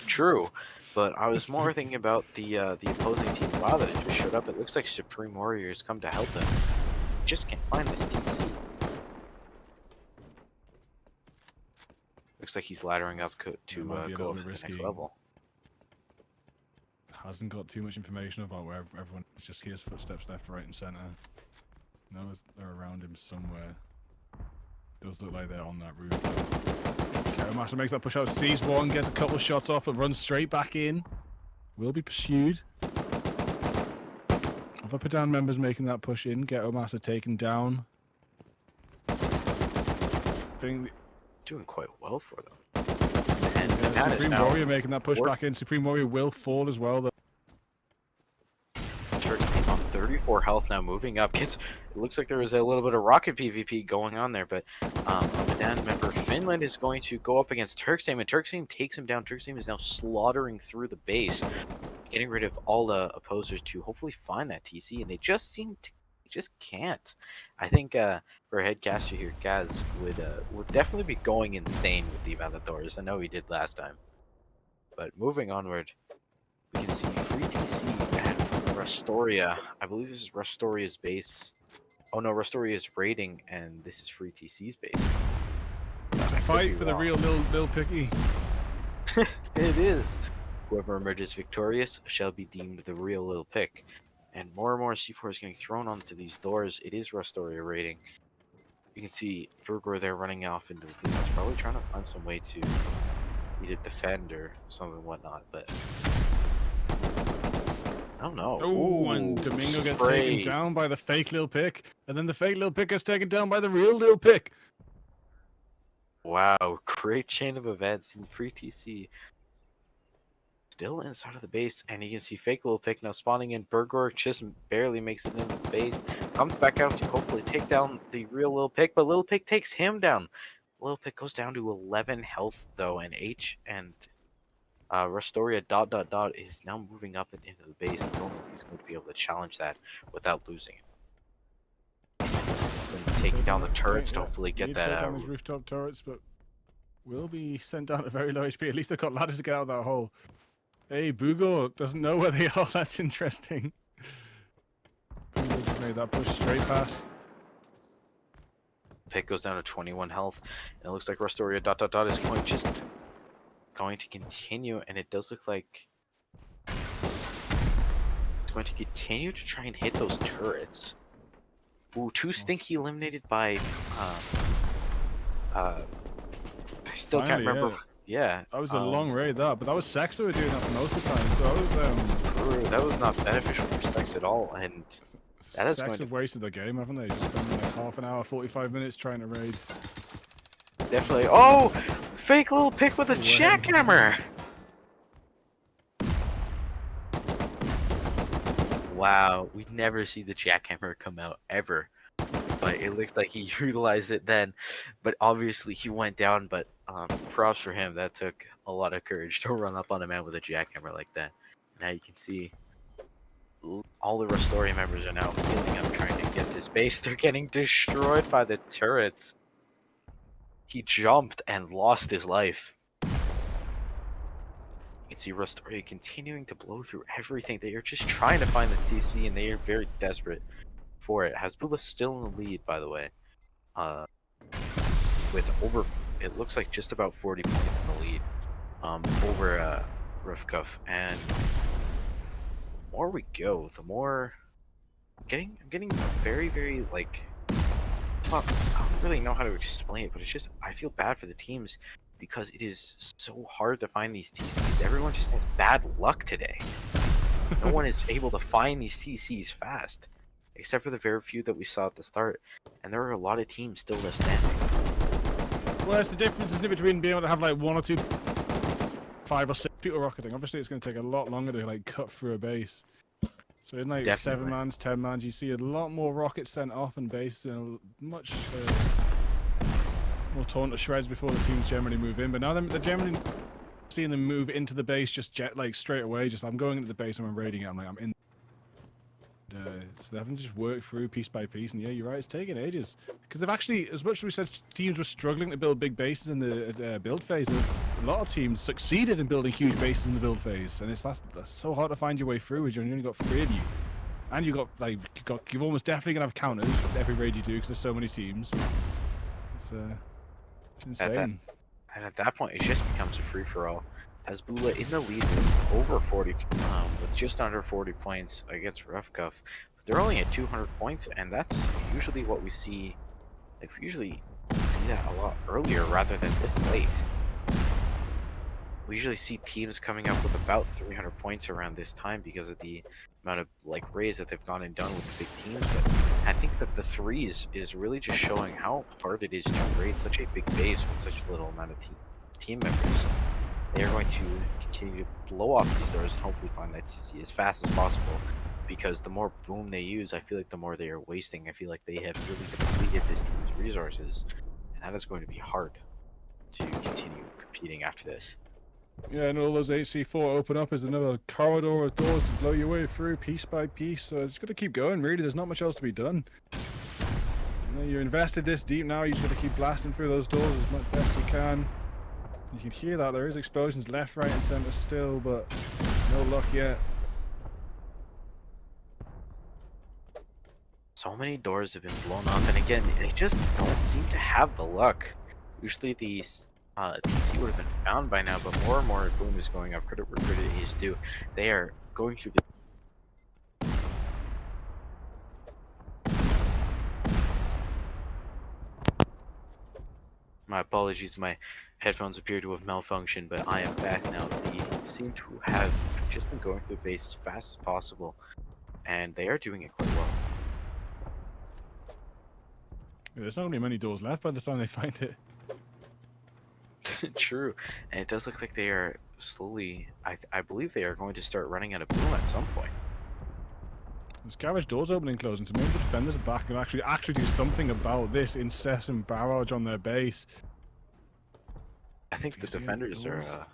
True. But I was more thinking about the opposing team. Wow, that just showed up. It looks like Supreme Warriors come to help them. Just can't find this TC. Looks like he's laddering up to go up to the next level. Hasn't got too much information about where everyone is. Just hears footsteps left, right, and center. Knows they're around him somewhere. Does look like they're on that roof. Master makes that push out, sees one, gets a couple of shots off, but runs straight back in. Will be pursued. Other Padan members making that push in. Ghetto Master taken down. Doing quite well for them. And Supreme Warrior making that push back in. Supreme Warrior will fall as well, though. Turks on 34 health now, moving up. It looks like there is a little bit of rocket PvP going on there, but Padan member Finland is going to go up against Turksteam, and Turksteam takes him down. Turksteam is now slaughtering through the base, getting rid of all the opposers to hopefully find that TC, and they just can't. I think for a headcaster here, Gaz would definitely be going insane with the amount of doors. I know he did last time. But moving onward, we can see free TC at Rustoria. I believe this is Rustoria's base. Oh no, Rustoria's raiding, and this is free TC's base. It's a fight for the real Lil Picky. It is. Whoever emerges victorious shall be deemed the real Lil Pick. And more C4 is getting thrown onto these doors. It is Rustoria raiding. You can see Virgor there running off into the distance, probably trying to find some way to either defend or something whatnot, but I don't know. Oh, and Domingo gets taken down by the fake Lil Pick, and then the fake Lil Pick gets taken down by the real Lil Pick. Wow, great chain of events in free TC. Still inside of the base, and you can see fake Lil Pick now spawning in. Burgor just barely makes it into the base, comes back out to hopefully take down the real Lil Pick, but Lil Pick takes him down. Lil Pick goes down to 11 health though, and Rustoria ... is now moving up and into the base. I don't know if he's going to be able to challenge that without losing it. Taking down the turrets to hopefully get that out. His rooftop turrets, but will be sent down at very low HP. At least they've got ladders to get out of that hole. Hey, Bugo doesn't know where they are. That's interesting. Bugo just made that push straight past. Pick goes down to 21 health, and it looks like Rustoria ... is going to continue, and it does look like it's going to continue to try and hit those turrets. Ooh, 2 Stinky eliminated by I still can't Finally, remember. Yeah, that was a long raid, that, but that was Sex that were doing that for most of the time. So I was that was not beneficial for Specs at all, and that is Sex going to have wasted the game, haven't they? Just spending like half an hour, 45 minutes trying to raid. definitely. Oh, fake little pick with a Way. jackhammer. Wow, we'd never see the jackhammer come out ever, but it looks like he utilized it then. But obviously he went down. But props for him. That took a lot of courage to run up on a man with a jackhammer like that. Now you can see all the Rustoria members are now healing up, trying to get this base. They're getting destroyed by the turrets. He jumped and lost his life. You can see Rustoria continuing to blow through everything. They are just trying to find this TC, and they are very desperate for it. Hasbulla's still in the lead, by the way, with over, it looks like just about 40 points in the lead, over Rifcuff. And the more we go, the more I'm getting very, very like, well, I don't really know how to explain it, but it's just I feel bad for the teams because it is so hard to find these TCs. Everyone just has bad luck today. No one is able to find these TCs fast, except for the very few that we saw at the start. And there are a lot of teams still left standing. Well, it's the difference, isn't it, between being able to have like 1 or 2, 5 or 6 people rocketing. Obviously, it's going to take a lot longer to like cut through a base. So in like Definitely. 7-mans, 10-mans, you see a lot more rockets sent off and bases and much more torn to shreds before the teams generally move in. But now they're generally seeing them move into the base just like straight away. Just I'm going into the base and I'm raiding it. I'm in. So they haven't just worked through piece by piece. And yeah, you're right, it's taking ages. Because they've actually, as much as we said teams were struggling to build big bases in the build phase, a lot of teams succeeded in building huge bases in the build phase. And that's so hard to find your way through, as you only got 3 of you. And you got like you're almost definitely gonna have counters with every raid you do because there's so many teams. It's insane. And at that point, it just becomes a free-for-all. Hasbulla in the lead with over 40, with just under 40 points against Rifcuff. But they're only at 200 points, and that's usually what we see. Like, we usually see that a lot earlier rather than this late. We usually see teams coming up with about 300 points around this time because of the amount of like raids that they've gone and done with the big teams. But I think that the 3s is really just showing how hard it is to raid such a big base with such a little amount of team members. They are going to continue to blow off these doors and hopefully find that TC as fast as possible. Because the more boom they use, I feel like the more they are wasting. I feel like they have really depleted this team's resources, and that is going to be hard to continue competing after this. Yeah, and all those AC4 open up as another corridor of doors to blow your way through piece by piece. So it's got to keep going, really. There's not much else to be done. You know, you're invested this deep now, you've got to keep blasting through those doors as much best you can. You can hear that. There is explosions left, right, and center still, but no luck yet. So many doors have been blown off, and again, they just don't seem to have the luck. Usually these TC would have been found by now, but more and more boom is going up. Credit where credit is due. They are going through the... My apologies, my headphones appear to have malfunctioned, but I am back now. They seem to have just been going through the base as fast as possible, and they are doing it quite well. Yeah, there's not really many doors left by the time they find it. True, and it does look like they are slowly, I believe they are going to start running out of boom at some point. There's garage doors opening and closing, so maybe the defenders are back and actually do something about this incessant barrage on their base. I think the defenders are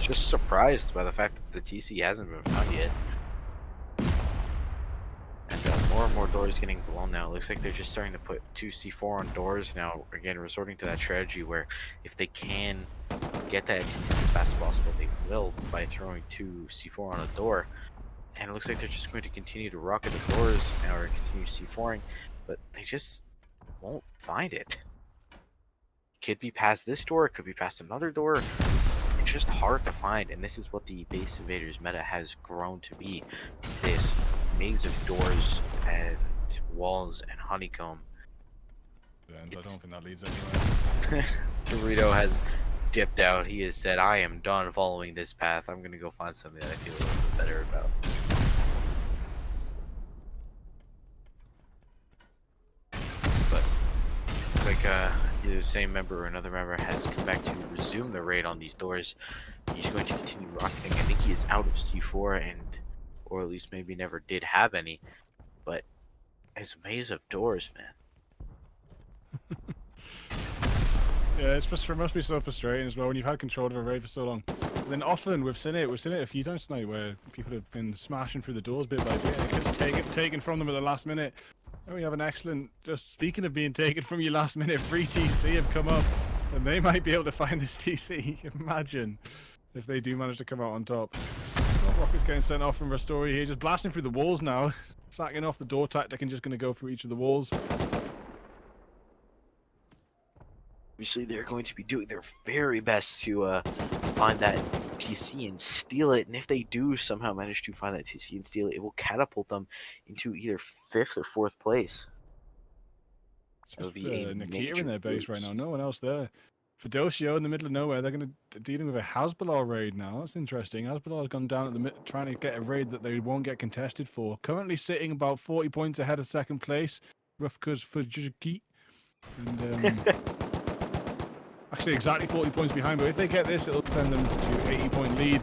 just surprised by the fact that the TC hasn't been found yet. And more and more doors getting blown now. It looks like they're just starting to put 2 C4 on doors now. Again, resorting to that strategy where if they can get that TC as fast as possible, they will by throwing 2 C4 on a door. And it looks like they're just going to continue to rocket the doors or continue C4ing, but they just won't find it. Could be past this door, it could be past another door. It's just hard to find, and this is what the base invaders meta has grown to be. This maze of doors and walls and honeycomb. I don't think that leads anywhere. Dorito has dipped out. He has said, I am done following this path. I'm going to go find something that I feel a little bit better about. But like either the same member or another member has come back to resume the raid on these doors. He's going to continue rocketing. I think he is out of C4 or at least maybe never did have any. But it's a maze of doors, man. Yeah, it must be so frustrating as well when you've had control of a raid for so long. And then often we've seen it a few times tonight where people have been smashing through the doors bit by bit and it gets taken from them at the last minute. And we have an excellent, just speaking of being taken from you last minute, free TC have come up and they might be able to find this TC. Imagine if they do manage to come out on top. Rocket's getting sent off from Rustoria here, just blasting through the walls now. Sacking off the door tactic and just going to go through each of the walls. Obviously, they're going to be doing their very best to find that TC and steal it. And if they do somehow manage to find that TC and steal it, it will catapult them into either 5th or 4th place. It's just Nikita in their base boost. right now. No one else there. Fidocio in the middle of nowhere. They're going to dealing with a Hasbullah raid now. That's interesting. Hasbullah has gone down at the trying to get a raid that they won't get contested for. Currently sitting about 40 points ahead of second place. Rufka's Fujiki. And actually exactly 40 points behind. But if they get this, it'll send them to 80-point lead.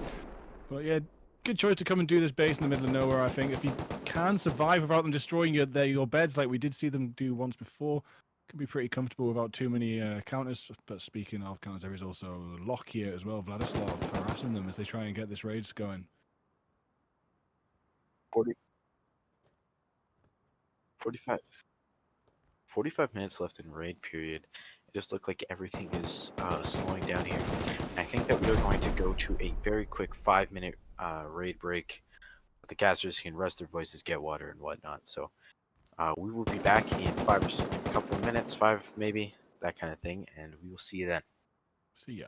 But yeah, good choice to come and do this base in the middle of nowhere, I think. If you can survive without them destroying your beds like we did see them do once before, can be pretty comfortable without too many counters. But speaking of counters, there is also Lock here as well. Vladislav harassing them as they try and get this raids going. 45 minutes left in raid period. It just looked like everything is slowing down here. And I think that we are going to go to a very quick 5-minute raid break. The casters can rest their voices, get water, and whatnot. So we will be back in a couple of minutes, 5 maybe, that kind of thing, and we will see you then. See ya.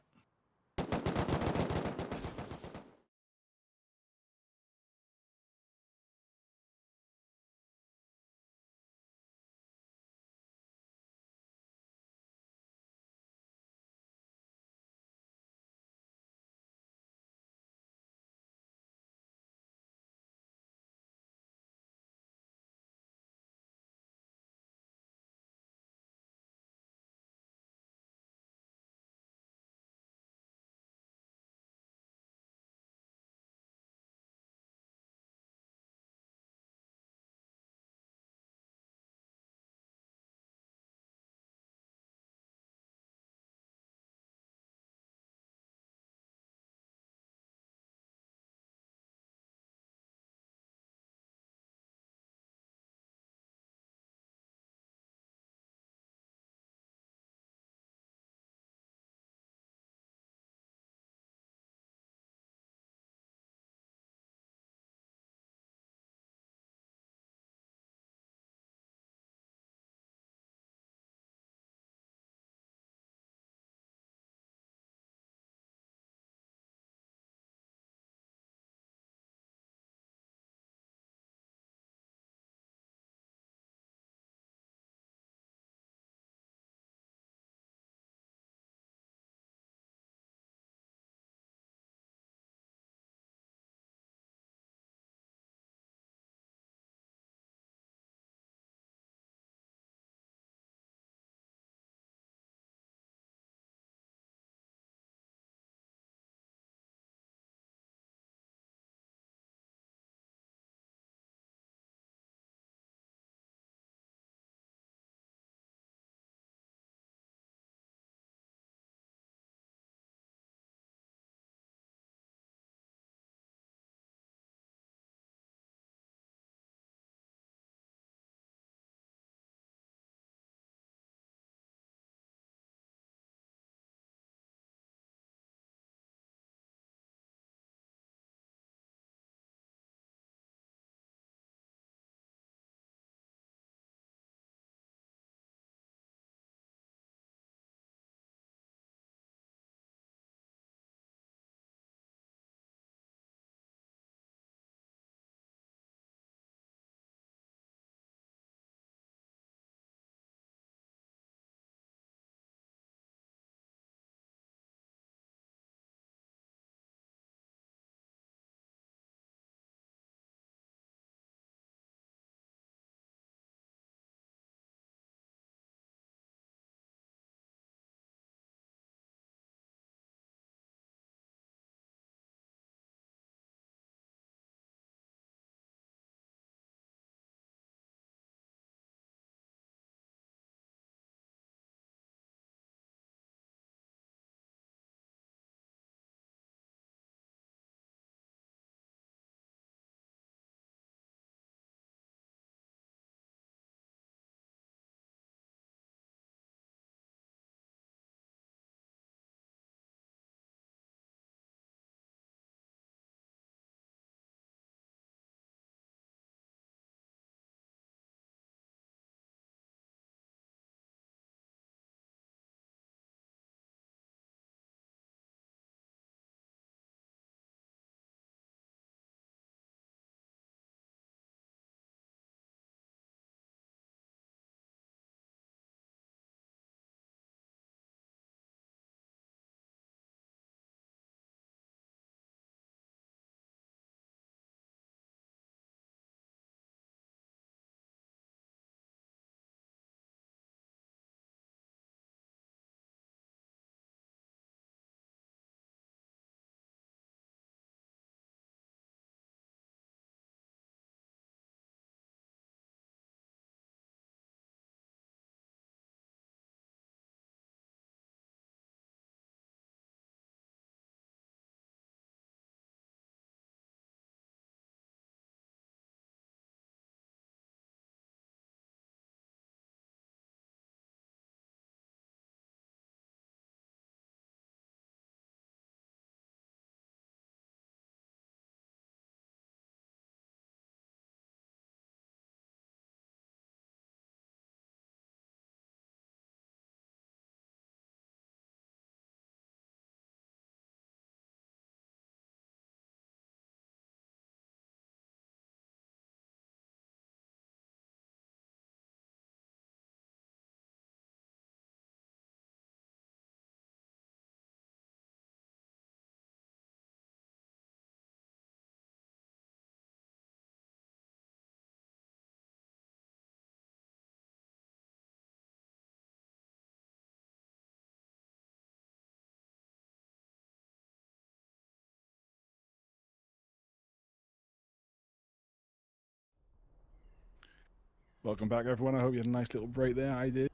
Welcome back, everyone. I hope you had a nice little break there. I did.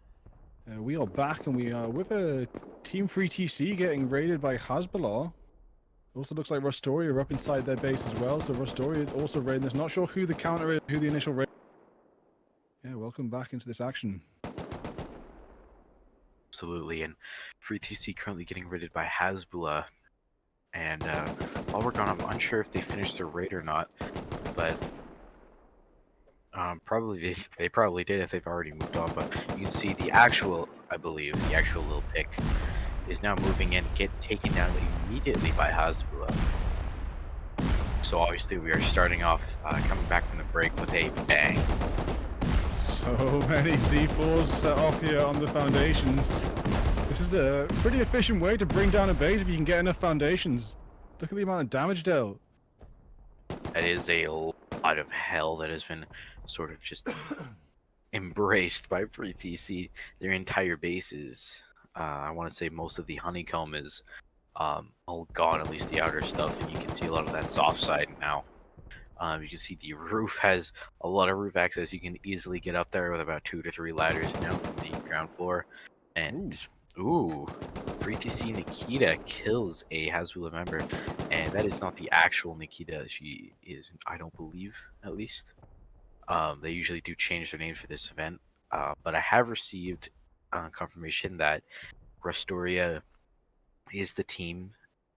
We are back, and we are with a Team 3 TC getting raided by Hezbollah. Also looks like Rustoria are up inside their base as well, so Rustoria also raiding this. Not sure who the counter is, who the initial raid. Yeah, welcome back into this action. Absolutely, and Free TC currently getting raided by Hezbollah. And while we're gone, I'm unsure if they finished their raid or not, but probably they probably did if they've already moved on. But you can see the actual, I believe, the actual little pick is now moving in, taken down immediately by Hezbollah. So obviously we are starting off, coming back from the break with a bang. So many Z4s set off here on the foundations. This is a pretty efficient way to bring down a base if you can get enough foundations. Look at the amount of damage dealt. That is a lot of hell that has been sort of just embraced by Free TC. Their entire base is, I want to say most of the honeycomb is all gone, at least the outer stuff, and you can see a lot of that soft side now. You can see the roof has a lot of roof access. You can easily get up there with about 2 to 3 ladders now from the ground floor. And ooh, Free TC Nikita kills a Hezbollah member, and that is not the actual Nikita. She is, I don't believe, at least. They usually do change their names for this event, but I have received confirmation that Rustoria is the team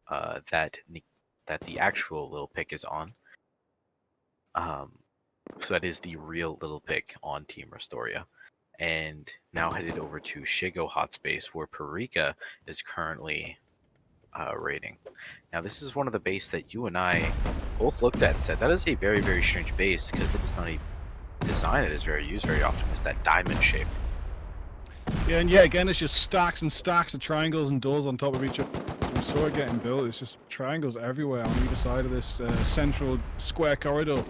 that the actual Lil Pick is on. So that is the real Little Pick on Team Rustoria. And now headed over to Shigo Hotspace, where Parika is currently raiding. Now this is one of the base that you and I both looked at and said, that is a very, very strange base, because it is not a design that is very used very often. It's that diamond shape. Yeah, and yeah, again, it's just stacks and stacks of triangles and doors on top of each other. We saw it getting built. It's just triangles everywhere on either side of this central square corridor.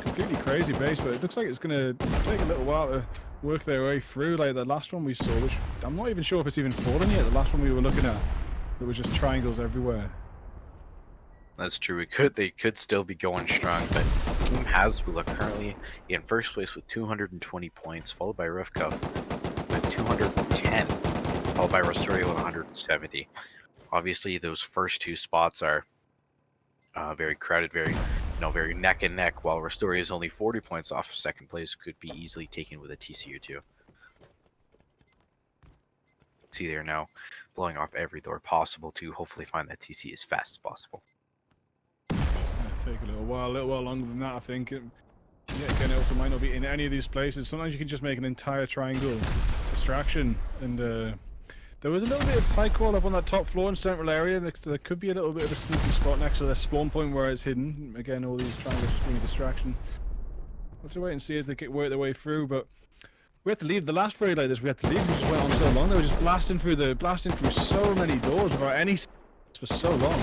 Completely crazy base, but it looks like it's going to take a little while to work their way through, like the last one we saw, which I'm not even sure if it's even fallen yet. The last one we were looking at, there was just triangles everywhere. That's true. They could still be going strong, but Team Hezbollah currently in first place with 220 points, followed by Rivka with 210, followed by Rustoria with 170. Obviously, those first two spots are very crowded, very neck and neck. While Rustoria is only 40 points off second place, could be easily taken with a TC or two. See, they're now blowing off every door possible to hopefully find that TC as fast as possible. Take a little while longer than that, I think. Yeah, again, it also might not be in any of these places. Sometimes you can just make an entire triangle distraction, and there was a little bit of high call up on that top floor in central area. There could be a little bit of a sneaky spot next to the spawn point where it's hidden. Again, all these triangles just being a distraction. We'll have to wait and see as they work their way through, but we had to leave. The last raid like this, we had to leave. We just went on so long. They were just blasting through so many doors without any for so long.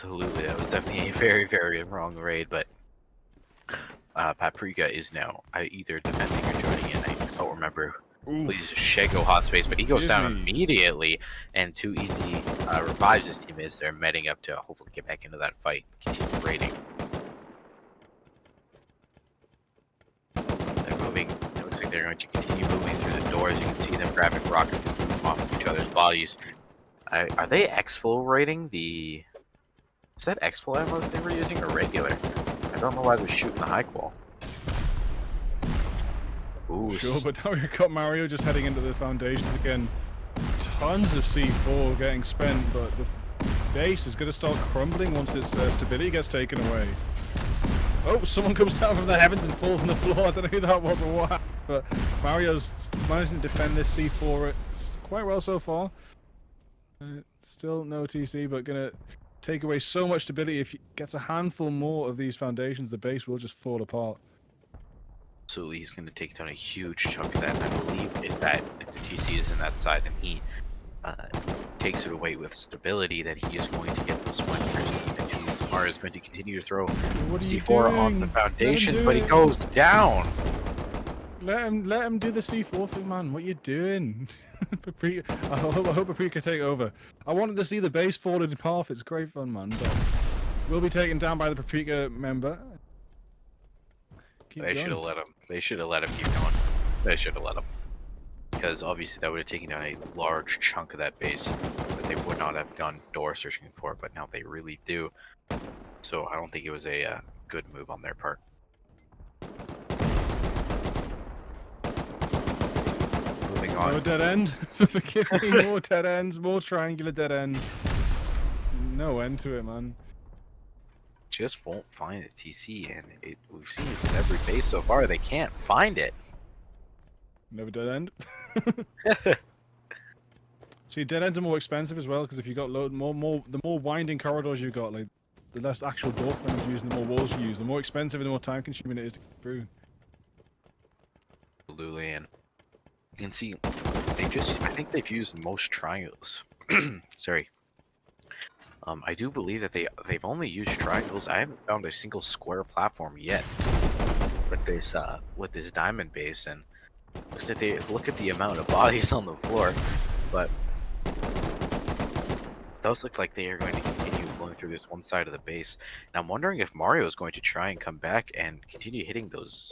Absolutely, that was definitely a very, very wrong raid, but Paprika is now either defending or joining in. I don't remember. Please Shigo Hotspace, but he goes down immediately, and Too Easy revives his teammates. They're medding up to hopefully get back into that fight, continue raiding. They're moving. It looks like they're going to continue moving through the doors. You can see them grabbing rockets off of each other's bodies. Are they expo raiding the... Is that expo ammo that they were using or regular? I don't know why they're shooting the high qual. Ooh, sure, but now we've got Mario just heading into the foundations again. Tons of C4 getting spent, but the base is going to start crumbling once its stability gets taken away. Oh, someone comes down from the heavens and falls on the floor. I don't know who that was or what, but Mario's managing to defend this C4 quite well so far. Still no TC, but going to take away so much stability. If he gets a handful more of these foundations, the base will just fall apart. Absolutely, he's going to take down a huge chunk of that. And I believe if the TC is in that side, then he takes it away with stability, that he is going to get those splinters. And Tamara is going to continue to throw C4 on the foundation, but he goes down. Let him do the C4 thing, man. What are you doing? I hope Paprika take over. I wanted to see the base fall in half. It's great fun, man. But we'll be taken down by the Paprika member. Keep They going. should have let him. They should have let him keep going. They should have let him. Because obviously that would have taken down a large chunk of that base that they would not have gone door searching for, but now they really do. So I don't think it was a good move on their part. Moving on. No dead end. Forgive me. More dead ends. More triangular dead ends. No end to it, man. Just won't find a TC, and we've seen this with every base so far. They can't find it. Never dead end. See, dead ends are more expensive as well because if you got the more winding corridors you got, like the less actual door frames you use, and the more walls you use, the more expensive and the more time consuming it is to get through. Absolutely, and you can see I think they've used most triangles. Sorry. I do believe that they've only used triangles. I haven't found a single square platform yet with this diamond base, and looks like they look at the amount of bodies on the floor, but those look like they are going to continue going through this one side of the base. And I'm wondering if Mario is going to try and come back and continue hitting those,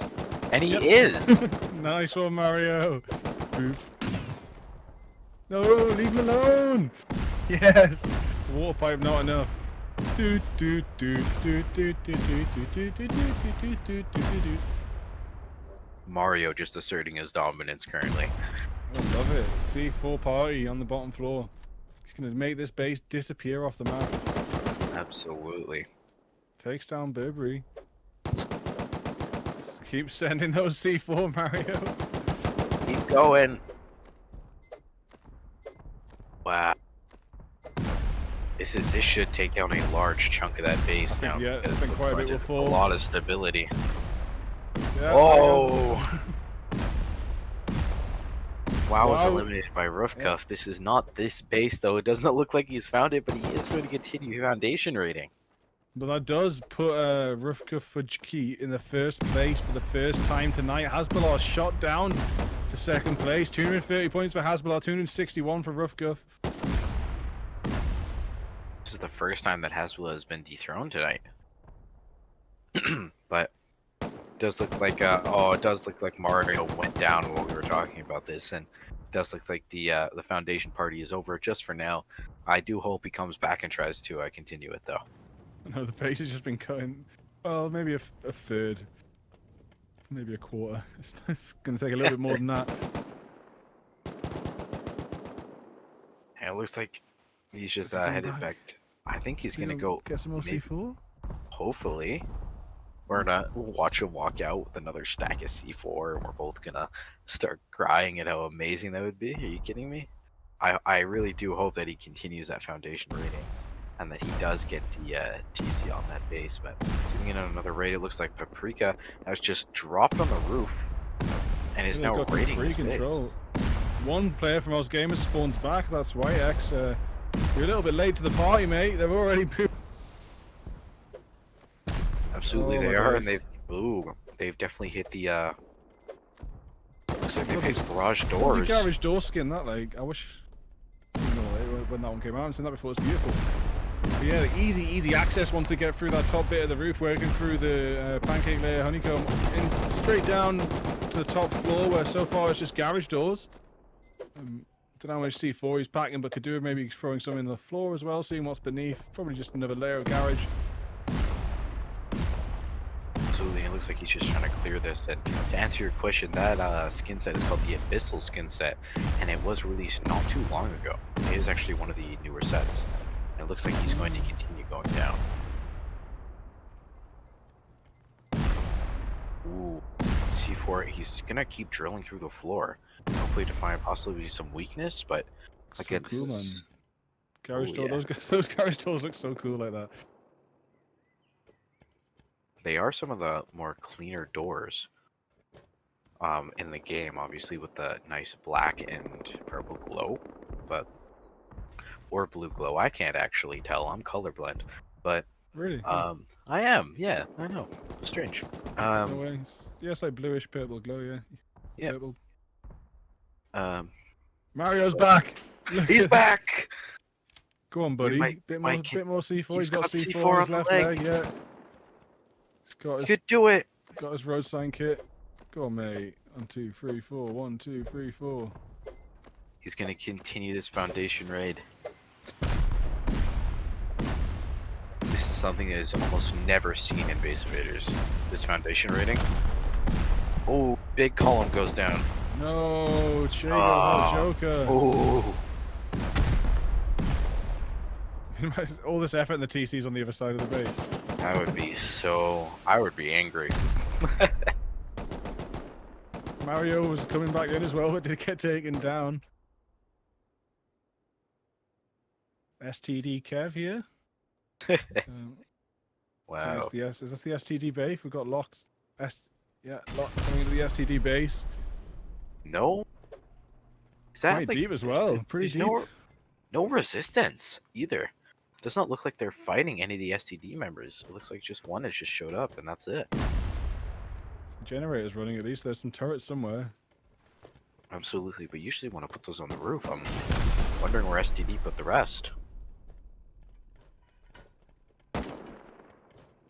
and he is. Nice one, Mario. Boop. No, leave him alone. Yes. Water pipe not enough. Mario just asserting his dominance currently. I love it. C4 party on the bottom floor. He's gonna make this base disappear off the map. Absolutely. Takes down Burberry. Keep sending those C4, Mario. Keep going. Wow. This should take down a large chunk of that base now. Yeah, because it's quite a bit a will fall. lot of stability. Yeah, Oh! WoW was Wow. eliminated by Roofcuff. This is not this base, though. It does not look like he's found it, but he is going to continue foundation raiding. But that does put Rufka Fujki in the first place for the first time tonight. Hasbulla shot down to second place. 230 points for Hasbulla, 261 for Rufka. This is the first time that Hasbulla has been dethroned tonight. But it does look like it does look like Mario went down while we were talking about this, and it does look like the foundation party is over just for now. I do hope he comes back and tries to continue it though. No, the pace has just been cutting. Well, maybe a third, maybe a quarter. It's going to take a little bit more than that. And it looks like he's just headed back. I think he's gonna go get some more maybe, C4. Hopefully, we're gonna watch him walk out with another stack of C4, and we're both gonna start crying at how amazing that would be. Are you kidding me? I really do hope that he continues that foundation rating, and that he does get the TC on that base. But zooming in on another raid, it looks like Paprika has just dropped on the roof and is now raiding his base. One player from Oz Gamers spawns back. That's right, X. You're a little bit late to the party, mate. They've already. Absolutely, they are, and they've definitely hit the. Looks like they've hit garage doors. The garage door skin. That like, I wish. You know, when that one came out, I've seen that before. It's beautiful. But yeah, the easy access once they get through that top bit of the roof, working through the pancake layer, honeycomb, and straight down to the top floor, where so far it's just garage doors. Don't know how much C4 he's packing, but could do maybe throwing some in the floor as well, seeing what's beneath. Probably just another layer of garage. Absolutely, it looks like he's just trying to clear this. And to answer your question, that skin set is called the Abyssal skin set, and it was released not too long ago. It is actually one of the newer sets. And it looks like he's going to continue going down. Ooh, C4, he's gonna keep drilling through the floor. Hopefully to find possibly some weakness, but again, so cool, man. is... Garage door, those garage doors look so cool like that. They are some of the more cleaner doors in the game, obviously with the nice black and purple glow, or blue glow. I can't actually tell. I'm colorblind, but really, I am. Yeah, I know. Strange. No way. Yes, like bluish purple glow. Yeah. Yeah. Purple. Mario's back. He's back. Go on, buddy. Bit more C4. He's got C4 on his left leg. Yeah. He's got his... Could do it. Got his road sign kit. Go on, mate. 1, 2, 3, 4. 1, 2, 3, 4. He's gonna continue this foundation raid. This is something that is almost never seen in Base Invaders. This foundation raiding. Oh, big column goes down. No, Chago Joker. Oh. All this effort and the TC's on the other side of the base. I would be so. I would be angry. Mario was coming back in as well, but did get taken down. STD Kev here. Wow. Is this the STD base? We've got locked. Locked coming into the STD base. No. Is that Quite deep as well. Pretty deep. No resistance either. Does not look like they're fighting any of the STD members. It looks like just one has just showed up, and that's it. Generator's running at least. There's some turrets somewhere. Absolutely, but usually want to put those on the roof. I'm wondering where STD put the rest.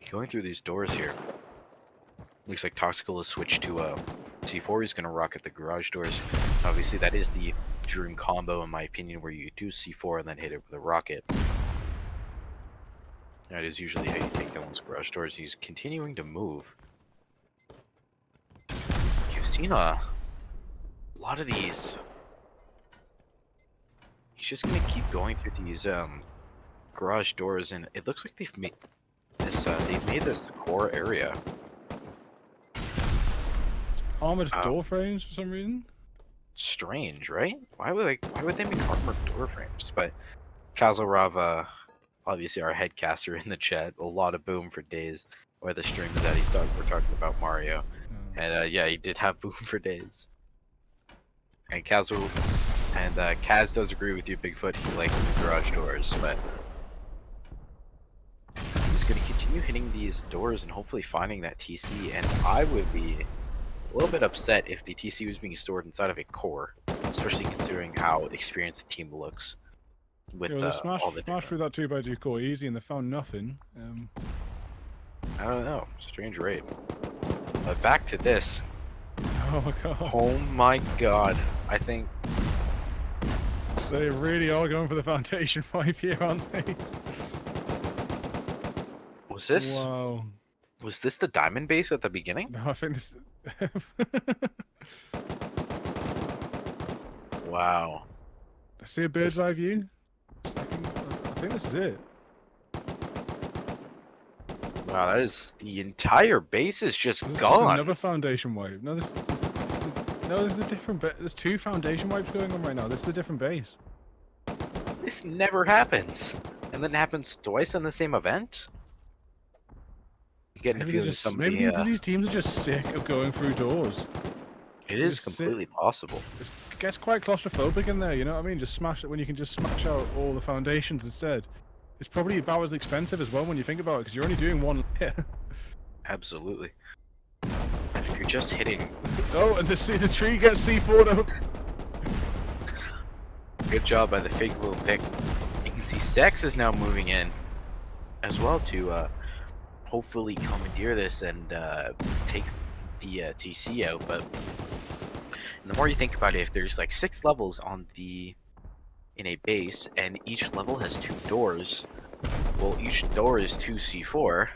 Going through these doors here. Looks like Toxical has switched to C4. He's going to rocket the garage doors. Obviously, that is the dream combo, in my opinion, where you do C4 and then hit it with a rocket. That is usually how you take down those garage doors. He's continuing to move. You've seen a lot of these. He's just going to keep going through these garage doors, and it looks like they've made this core area. Armored door frames for some reason. Strange, right? Why would they make armored door frames? But Kazarov, obviously our headcaster in the chat, a lot of boom for days. Where the stream is at, we're talking about Mario, and yeah, he did have boom for days. And Kaz does agree with you, Bigfoot. He likes the garage doors, but he's going to continue hitting these doors and hopefully finding that TC. And I would be a little bit upset if the TC was being stored inside of a core, especially considering how experienced the team looks. With all the smash through that 2x2 core easy, and they found nothing. I don't know, strange raid. But back to this. Oh my god. Oh my god. I think they really are going for the foundation pipe here, aren't they? Was this? Wow. Was this the diamond base at the beginning? No, I think this. Wow. I see a bird's eye view. I think this is it. Wow, that is the entire base is just This gone. is another foundation wipe. No, this is a different base. There's 2 foundation wipes going on right now. This is a different base. This never happens, and then happens twice in the same event. You get a feeling just, somebody. maybe these teams are just sick of going through doors. It is completely possible. It gets quite claustrophobic in there, you know what I mean? Just smash it when you can just smash out all the foundations instead. It's probably about as expensive as well when you think about it, because you're only doing one layer. Absolutely. And if you're just hitting. Oh, and the tree gets C4'd up. Good job by the fake little pick. You can see Sex is now moving in as well to hopefully commandeer this and take the TC out. But the more you think about it, if there's like 6 levels in a base and each level has 2 doors, well, each door is 2 C4,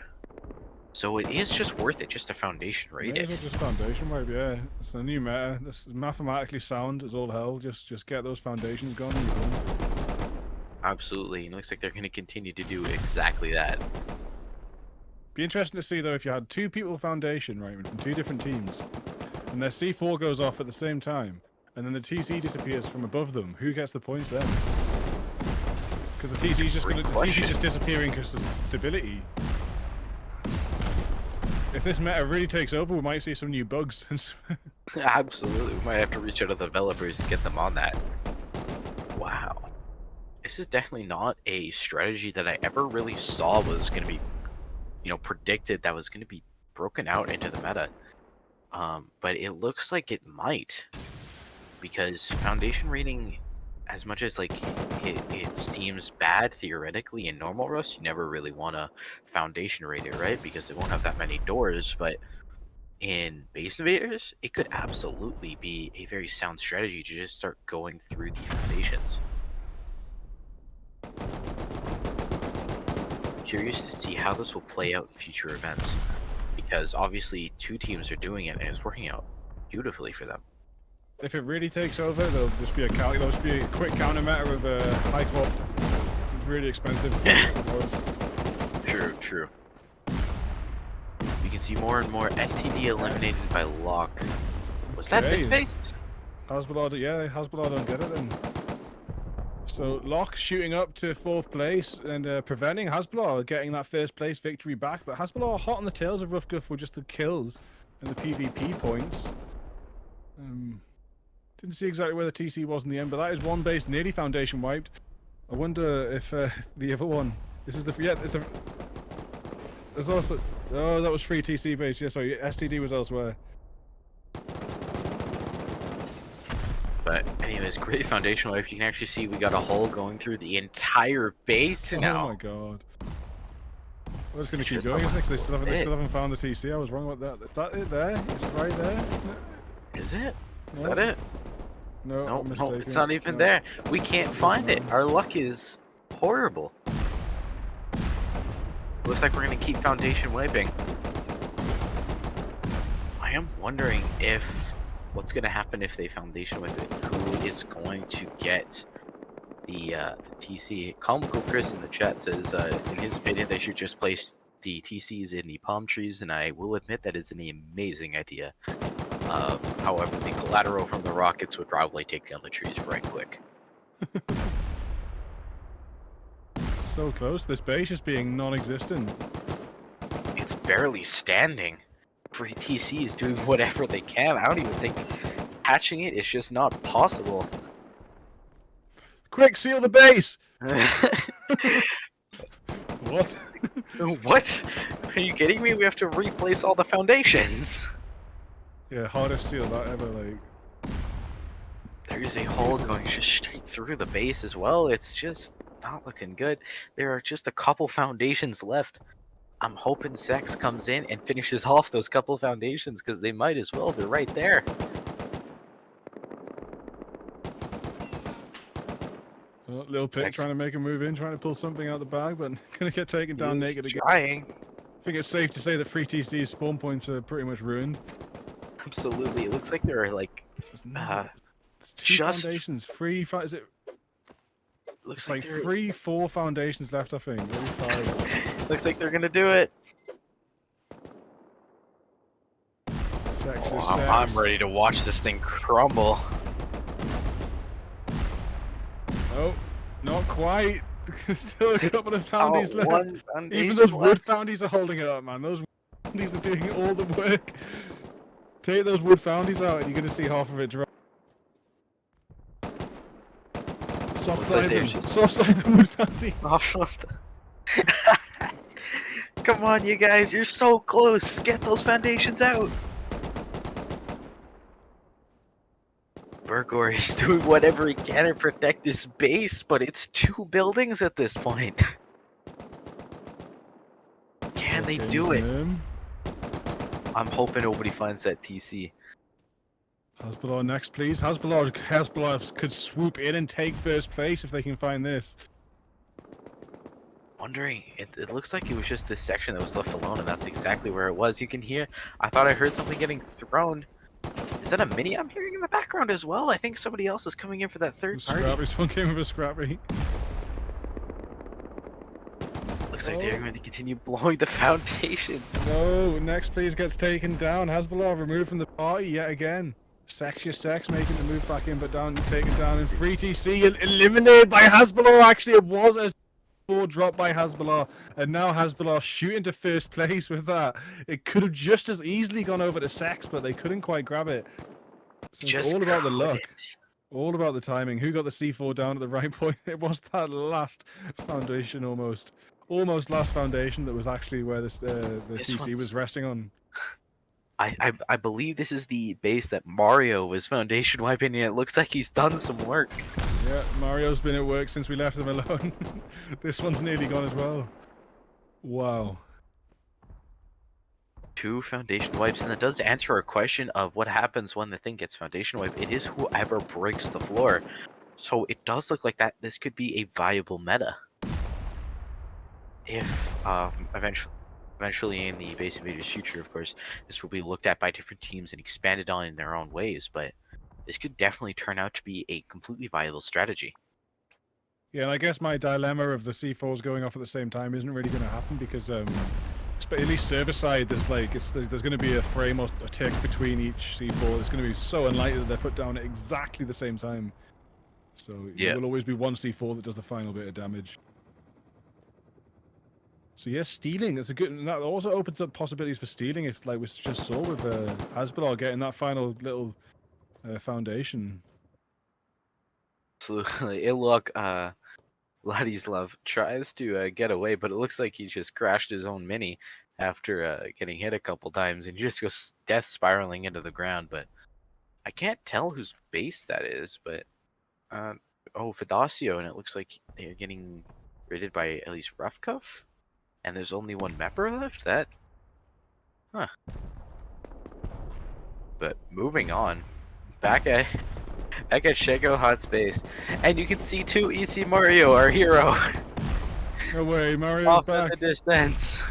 so it is just worth it just a foundation raid. It is just foundation wipe, yeah. It's a new meta. This is mathematically sound as all hell. Just get those foundations gone and you're done. Absolutely. It looks like they're going to continue to do exactly that. Be interesting to see though if you had 2 people foundation, right, from 2 different teams, and their C4 goes off at the same time, and then the TC disappears from above them. Who gets the points then? Because the TC's just disappearing because of stability. If this meta really takes over, we might see some new bugs. Absolutely. We might have to reach out to the developers and get them on that. Wow. This is definitely not a strategy that I ever really saw was going to be, predicted that was going to be broken out into the meta. But it looks like it might. Because foundation raiding, as much as it seems bad theoretically in normal Rust, you never really want to foundation raid it, right? Because it won't have that many doors, but in Base Invaders, it could absolutely be a very sound strategy to just start going through the foundations. Curious to see how this will play out in future events, because obviously 2 teams are doing it and it's working out beautifully for them. If it really takes over, there'll just be there'll just be a quick countermeasure of high top. It's really expensive. True. You can see more and more STD eliminated by Lock. Was that this base? Hasbulla, yeah, Hasbulla don't get it then. So Locke shooting up to 4th place and preventing Hasbulla getting that 1st place victory back. But Hasbulla hot on the tails of Rough Guff with just the kills and the PvP points. Didn't see exactly where the TC was in the end, but that is one base nearly foundation wiped. I wonder if the other one. This is the There's also that was free TC base. Yeah, sorry, STD was elsewhere. But anyways, great foundation wipe. You can actually see we got a hole going through the entire base now. Oh my god. We're just gonna keep going, isn't it? They still haven't found the TC. I was wrong about that. Is that it there? It's right there. Is it? No. Is that it? No, no, it's not even there. We can't find it. Our luck is horrible. Looks like we're gonna keep foundation wiping. I am wondering if what's gonna happen if they foundation wipe it. Who is going to get the TC? Comical Chris in the chat says in his opinion they should just place the TCs in the palm trees, and I will admit that is an amazing idea. However, the collateral from the rockets would probably take down the trees right quick. So close. This base is being non-existent. It's barely standing. Free TC is doing whatever they can. I don't even think hatching it is just not possible. Quick, seal the base! What? What? Are you kidding me? We have to replace all the foundations. Yeah, hardest seal that ever, like. There's a hole going just straight through the base as well. It's just not looking good. There are just a couple foundations left. I'm hoping Sex comes in and finishes off those couple foundations, because they might as well. They're right there. Well, Lil Pick Sex. trying to make a move in, trying to pull something out the bag, but gonna get taken down naked again. Trying. I think it's safe to say that free TC's spawn points are pretty much ruined. Absolutely. It looks like there are like It's two just foundations. Is it? looks Like like 4 foundations left, I think. Maybe 5. looks like they're gonna do it. I'm ready to watch this thing crumble. Oh, not quite. Still a couple of foundies left. One foundation Even those left. wood foundies are holding it up, man. Those foundies are doing all the work. Take those wood foundies out and you're going to see half of it drop. Soft side them. Soft side the wood foundies. Come on, you guys. You're so close. Get those foundations out. Burgor is doing whatever he can to protect this base, but it's 2 buildings at this point. Can they do it? I'm hoping nobody finds that TC. Hasbulla next, please. Hasbulla could swoop in and take 1st place if they can find this. Wondering, it looks like it was just this section that was left alone, and that's exactly where it was. You can hear, I thought I heard something getting thrown. Is that a mini I'm hearing in the background as well? I think somebody else is coming in for that 3rd party. Scrappy, someone came with a Scrappy. Looks like they're going to continue blowing the foundations. No, next please gets taken down. Hasbulla removed from the party yet again. Sex making the move back in, but taken down in free TC, eliminated by Hasbulla. Actually, it was a 4 drop by Hasbulla, and now Hasbulla shooting to 1st place with that. It could have just as easily gone over to Sex, but they couldn't quite grab it. So it's all about the luck. All about the timing. Who got the C4 down at the right point? It was that last foundation almost last foundation that was actually where the CC was resting on. I believe this is the base that Mario was foundation wiping, and it looks like he's done some work. Yeah, Mario's been at work since we left him alone. This one's nearly gone as well. Wow. 2 foundation wipes, and that does answer our question of what happens when the thing gets foundation wiped. It is whoever breaks the floor. So it does look like that this could be a viable meta. If eventually in the Base Invaders future, of course, this will be looked at by different teams and expanded on in their own ways, but this could definitely turn out to be a completely viable strategy. Yeah, and I guess my dilemma of the C4s going off at the same time isn't really going to happen because, at least server side, there's going to be a frame or a tick between each C4. It's going to be so unlikely that they're put down at exactly the same time. So there will always be one C4 that does the final bit of damage. So yeah, stealing. That's a good. And that also opens up possibilities for stealing. If like we just saw with Hasbullah getting that final little foundation. Absolutely. Look, Ladislav tries to get away, but it looks like he just crashed his own mini after getting hit a couple times, and he just goes death spiraling into the ground. But I can't tell whose base that is. But oh, Fidacio, and it looks like they're getting raided by at least Rough Cuff. And there's only one member left? Huh. But moving on. Back at Shego Hot Space. And you can see too EC Mario, our hero. No way, Mario's off back. in the distance.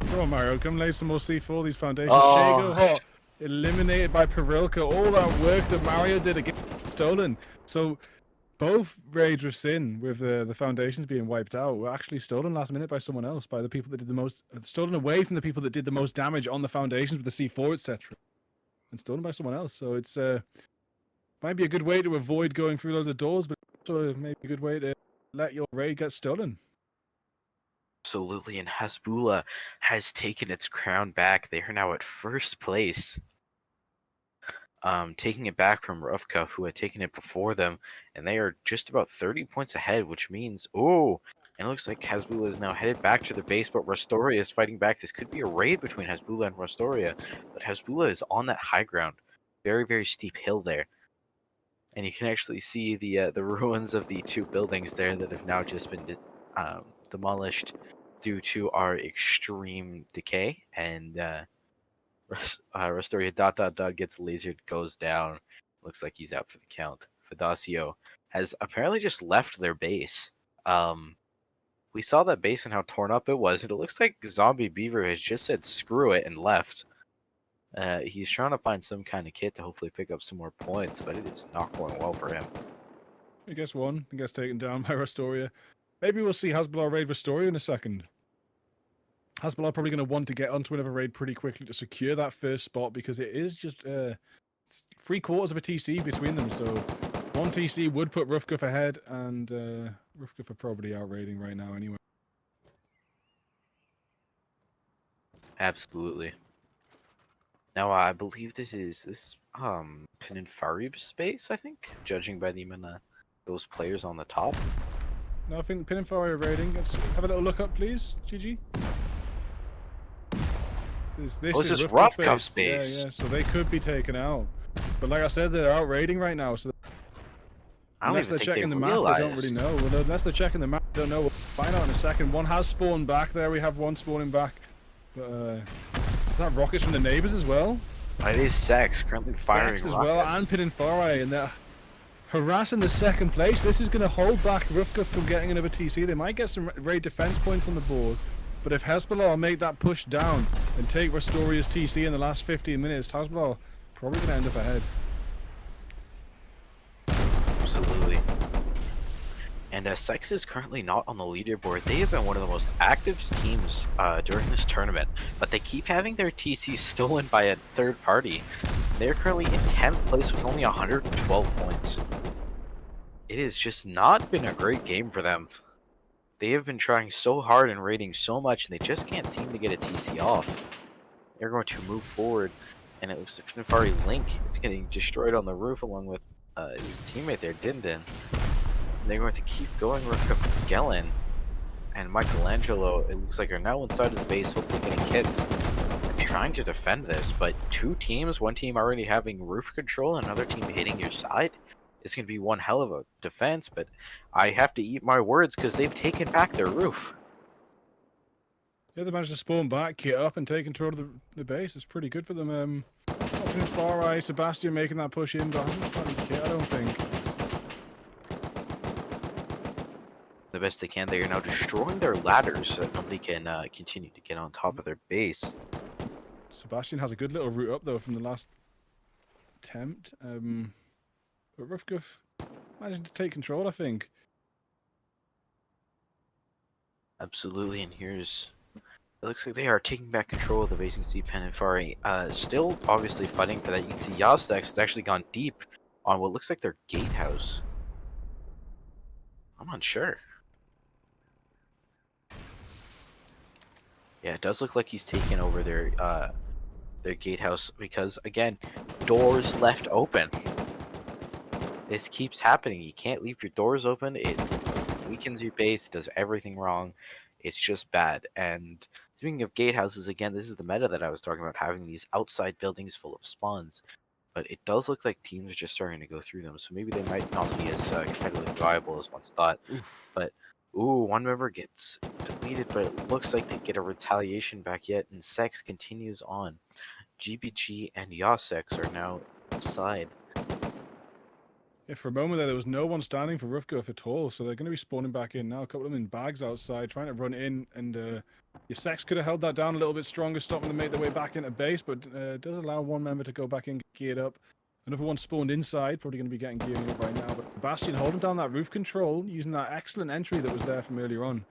Come on, Mario, come lay some more C4, these foundations. Oh. Shego Hot, eliminated by Perilka. All that work that Mario did again stolen. So both raids with Sin, with the foundations being wiped out, were actually stolen last minute by someone else, by the people that did the most, stolen away from the people that did the most damage on the foundations with the C4, etc. And stolen by someone else. So it's might be a good way to avoid going through loads of doors, but also maybe a good way to let your raid get stolen. Absolutely, and Hasbullah has taken its crown back. They are now at first place. Taking it back from Rough Cuff, who had taken it before them, and they are just about 30 points ahead, which means, and it looks like Hasbullah is now headed back to the base, but Rustoria is fighting back. This could be a raid between Hasbullah and Rustoria, but Hasbullah is on that high ground, very, very steep hill there, and you can actually see the ruins of the 2 buildings there that have now just been demolished due to our extreme decay, and Rustoria ... gets lasered, goes down. Looks like he's out for the count. Fidacio has apparently just left their base. We saw that base and how torn up it was, and it looks like Zombie Beaver has just said screw it and left. He's trying to find some kind of kit to hopefully pick up some more points, but it is not going well for him. I guess one. He gets taken down by Rustoria. Maybe we'll see Hasbullah raid Rustoria in a second. Hasbullah probably going to want to get onto another raid pretty quickly to secure that first spot, because it is just 3/4 of a TC between them. So one TC would put Rough Cuff ahead, and Rough Cuff are probably out raiding right now anyway. Absolutely. Now I believe this is Pininfarib space, I think, judging by the amount of those players on the top. No, I think Pininfarib are raiding. Let's have a little look up, please, Gigi. This is Rough Cuff space. Yeah, so they could be taken out. But like I said, they're out raiding right now, so unless they're checking the map, they don't really know. Well, unless they're checking the map, they don't know. We'll find out in a second. One has spawned back there. We have one spawning back. But is that rockets from the neighbors as well? It is Sex currently firing Sex as rockets. well, and Pininfarib, and they're harassing the second place. This is going to hold back Rough Cuff from getting another TC. They might get some raid defense points on the board. But if Hasbullah make that push down and take Rustoria's TC in the last 15 minutes, Hasbullah probably going to end up ahead. Absolutely. And Sex is currently not on the leaderboard. They have been one of the most active teams during this tournament, but they keep having their TC stolen by a third party. They're currently in 10th place with only 112 points. It has just not been a great game for them. They have been trying so hard and raiding so much, and they just can't seem to get a TC off. They're going to move forward, and it looks like Nefari Link is getting destroyed on the roof along with his teammate there, Dindin. They're going to keep going with Gellin and Michelangelo. It looks like are now inside of the base, hopefully getting kits and trying to defend this. But 2 teams, one team already having roof control, another team hitting your side. It's going to be one hell of a defense, but I have to eat my words because they've taken back their roof. Yeah, they managed to spawn back, kit up, and take control of the base. It's pretty good for them. Watching far right, Sebastian making that push in, but hasn't got any kit, I don't think. The best they can. They are now destroying their ladders so that nobody can continue to get on top of their base. Sebastian has a good little route up, though, from the last attempt. But Rufguff managed to take control, I think. Absolutely, and here's... It looks like they are taking back control of the base. You can see Penifari still obviously fighting for that. You can see Yasex has actually gone deep on what looks like their gatehouse. I'm unsure. Yeah, it does look like he's taken over their gatehouse because, again, doors left open. This keeps happening. You can't leave your doors open. It weakens your base. It does everything wrong. It's just bad. And speaking of gatehouses, again, this is the meta that I was talking about, having these outside buildings full of spawns. But it does look like teams are just starting to go through them. So maybe they might not be as competitively viable as once thought. Oof. But, ooh, one member gets deleted, but it looks like they get a retaliation back yet. And Sex continues on. GBG and Yasex are now inside. Yeah, for a moment there was no one standing for Rufguff at all, so they're going to be spawning back in now. A couple of them in bags outside, trying to run in, and your Sex could have held that down a little bit stronger, stopping them to make their way back into base, but does allow one member to go back in, geared up. Another one spawned inside, probably going to be getting gearing up right now. But Bastion holding down that roof control, using that excellent entry that was there from earlier on.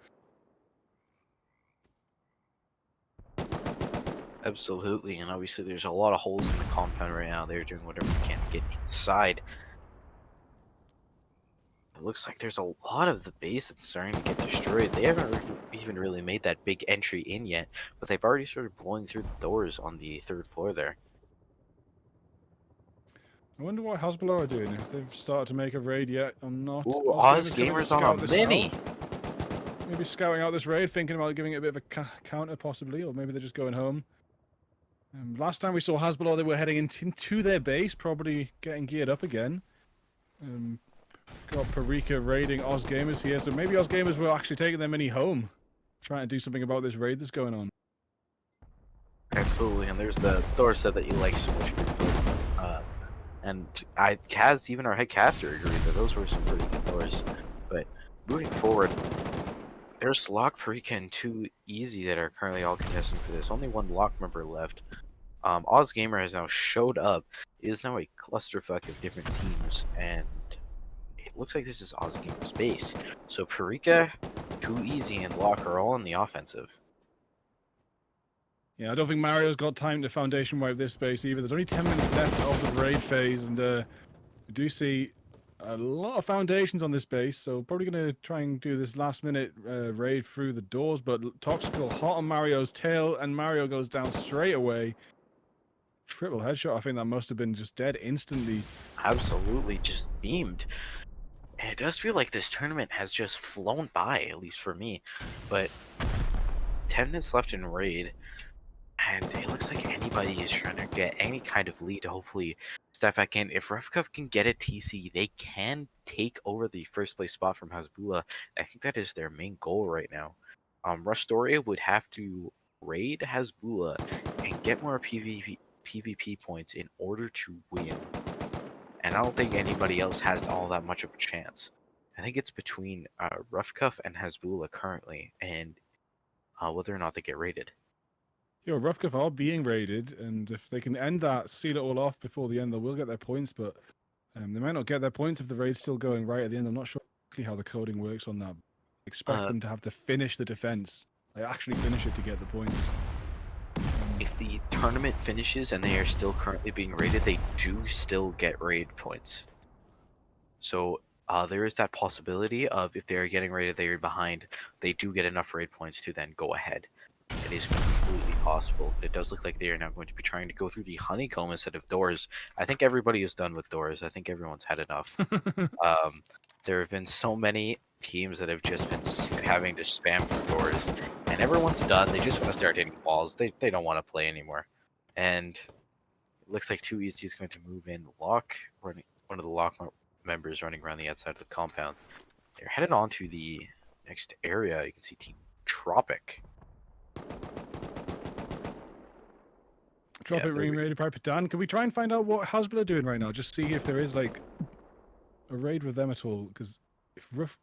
Absolutely, and obviously there's a lot of holes in the compound right now. They're doing whatever they can to get inside. It looks like there's a lot of the base that's starting to get destroyed. They haven't even really made that big entry in yet, but they've already started blowing through the doors on the 3rd floor there. I wonder what Hasbro are doing, if they've started to make a raid yet or not. Ooh, Oz Gamers on a mini! Maybe scouting out this raid, thinking about giving it a bit of a counter possibly, or maybe they're just going home. Last time we saw Hasbro, they were heading into their base, probably getting geared up again. Got Parika raiding Oz Gamers here, so maybe Oz Gamers were actually taking their mini home, trying to do something about this raid that's going on. Absolutely, and there's the Thor set that you like so much. And Kaz, even our head caster, agreed that those were some pretty good doors. But moving forward, there's Lock, Parika, and 2 Easy that are currently all contesting for this. Only one Lock member left. Oz Gamer has now showed up. It is now a clusterfuck of different teams, and it looks like this is Oz Gamer's base. So Parika, 2 Easy, and Lock are all on the offensive. Yeah, I don't think Mario's got time to foundation wipe this base either. There's only 10 minutes left of the raid phase, and we do see a lot of foundations on this base, so probably going to try and do this last-minute raid through the doors, but Toxical hot on Mario's tail, and Mario goes down straight away. Triple headshot, I think that must have been just dead instantly. Absolutely, just beamed. And it does feel like this tournament has just flown by, at least for me. But 10 minutes left in raid, and it looks like anybody is trying to get any kind of lead to hopefully step back in. If Refkov can get a TC, they can take over the 1st place spot from Hasbullah. I think that is their main goal right now. Rustoria would have to raid Hasbullah and get more PvP points in order to win. And I don't think anybody else has all that much of a chance. I think it's between Roughcuff and Hasbullah currently, and whether or not they get raided. Yo, Roughcuff are being raided, and if they can end that, seal it all off before the end, they will get their points, but they might not get their points if the raid's still going right at the end. I'm not sure exactly how the coding works on that. Expect them to have to finish the defense. Like, actually finish it to get the points. If the tournament finishes and they are still currently being raided, they do still get raid points. So there is that possibility of if they are getting raided, they are behind, they do get enough raid points to then go ahead. It is completely possible. It does look like they are now going to be trying to go through the honeycomb instead of doors. I think everybody is done with doors. I think everyone's had enough. There have been so many teams that have just been having to spam for doors, and everyone's done. They just want to start hitting walls. They don't want to play anymore. And it looks like 2 Easy is going to move in. Lock, running, one of the Lock members running around the outside of the compound. They're headed on to the next area. You can see Team Tropic. Drop it, ring ready, pipe it down. Can we try and find out what Hasbro are doing right now? Just see if there is like a raid with them at all. Because if it's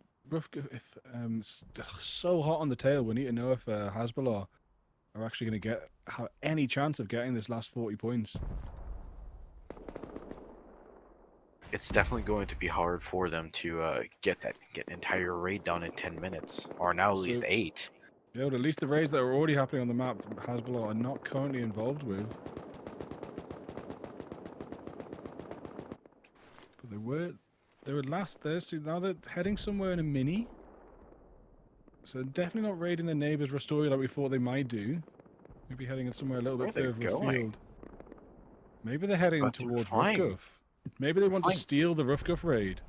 so hot on the tail, we need to know if Hasbro are actually going to have any chance of getting this last 40 points. It's definitely going to be hard for them to get an entire raid done in 10 minutes, or now at least 8. Yeah, but at least the raids that are already happening on the map, Hasbro are not currently involved with. But they were last there, so now they're heading somewhere in a mini. So definitely not raiding their neighbours Rustoria like we thought they might do. Maybe heading somewhere a little bit further afield. Maybe they're heading towards Ruffguff. Maybe they want to steal the Ruffguff raid.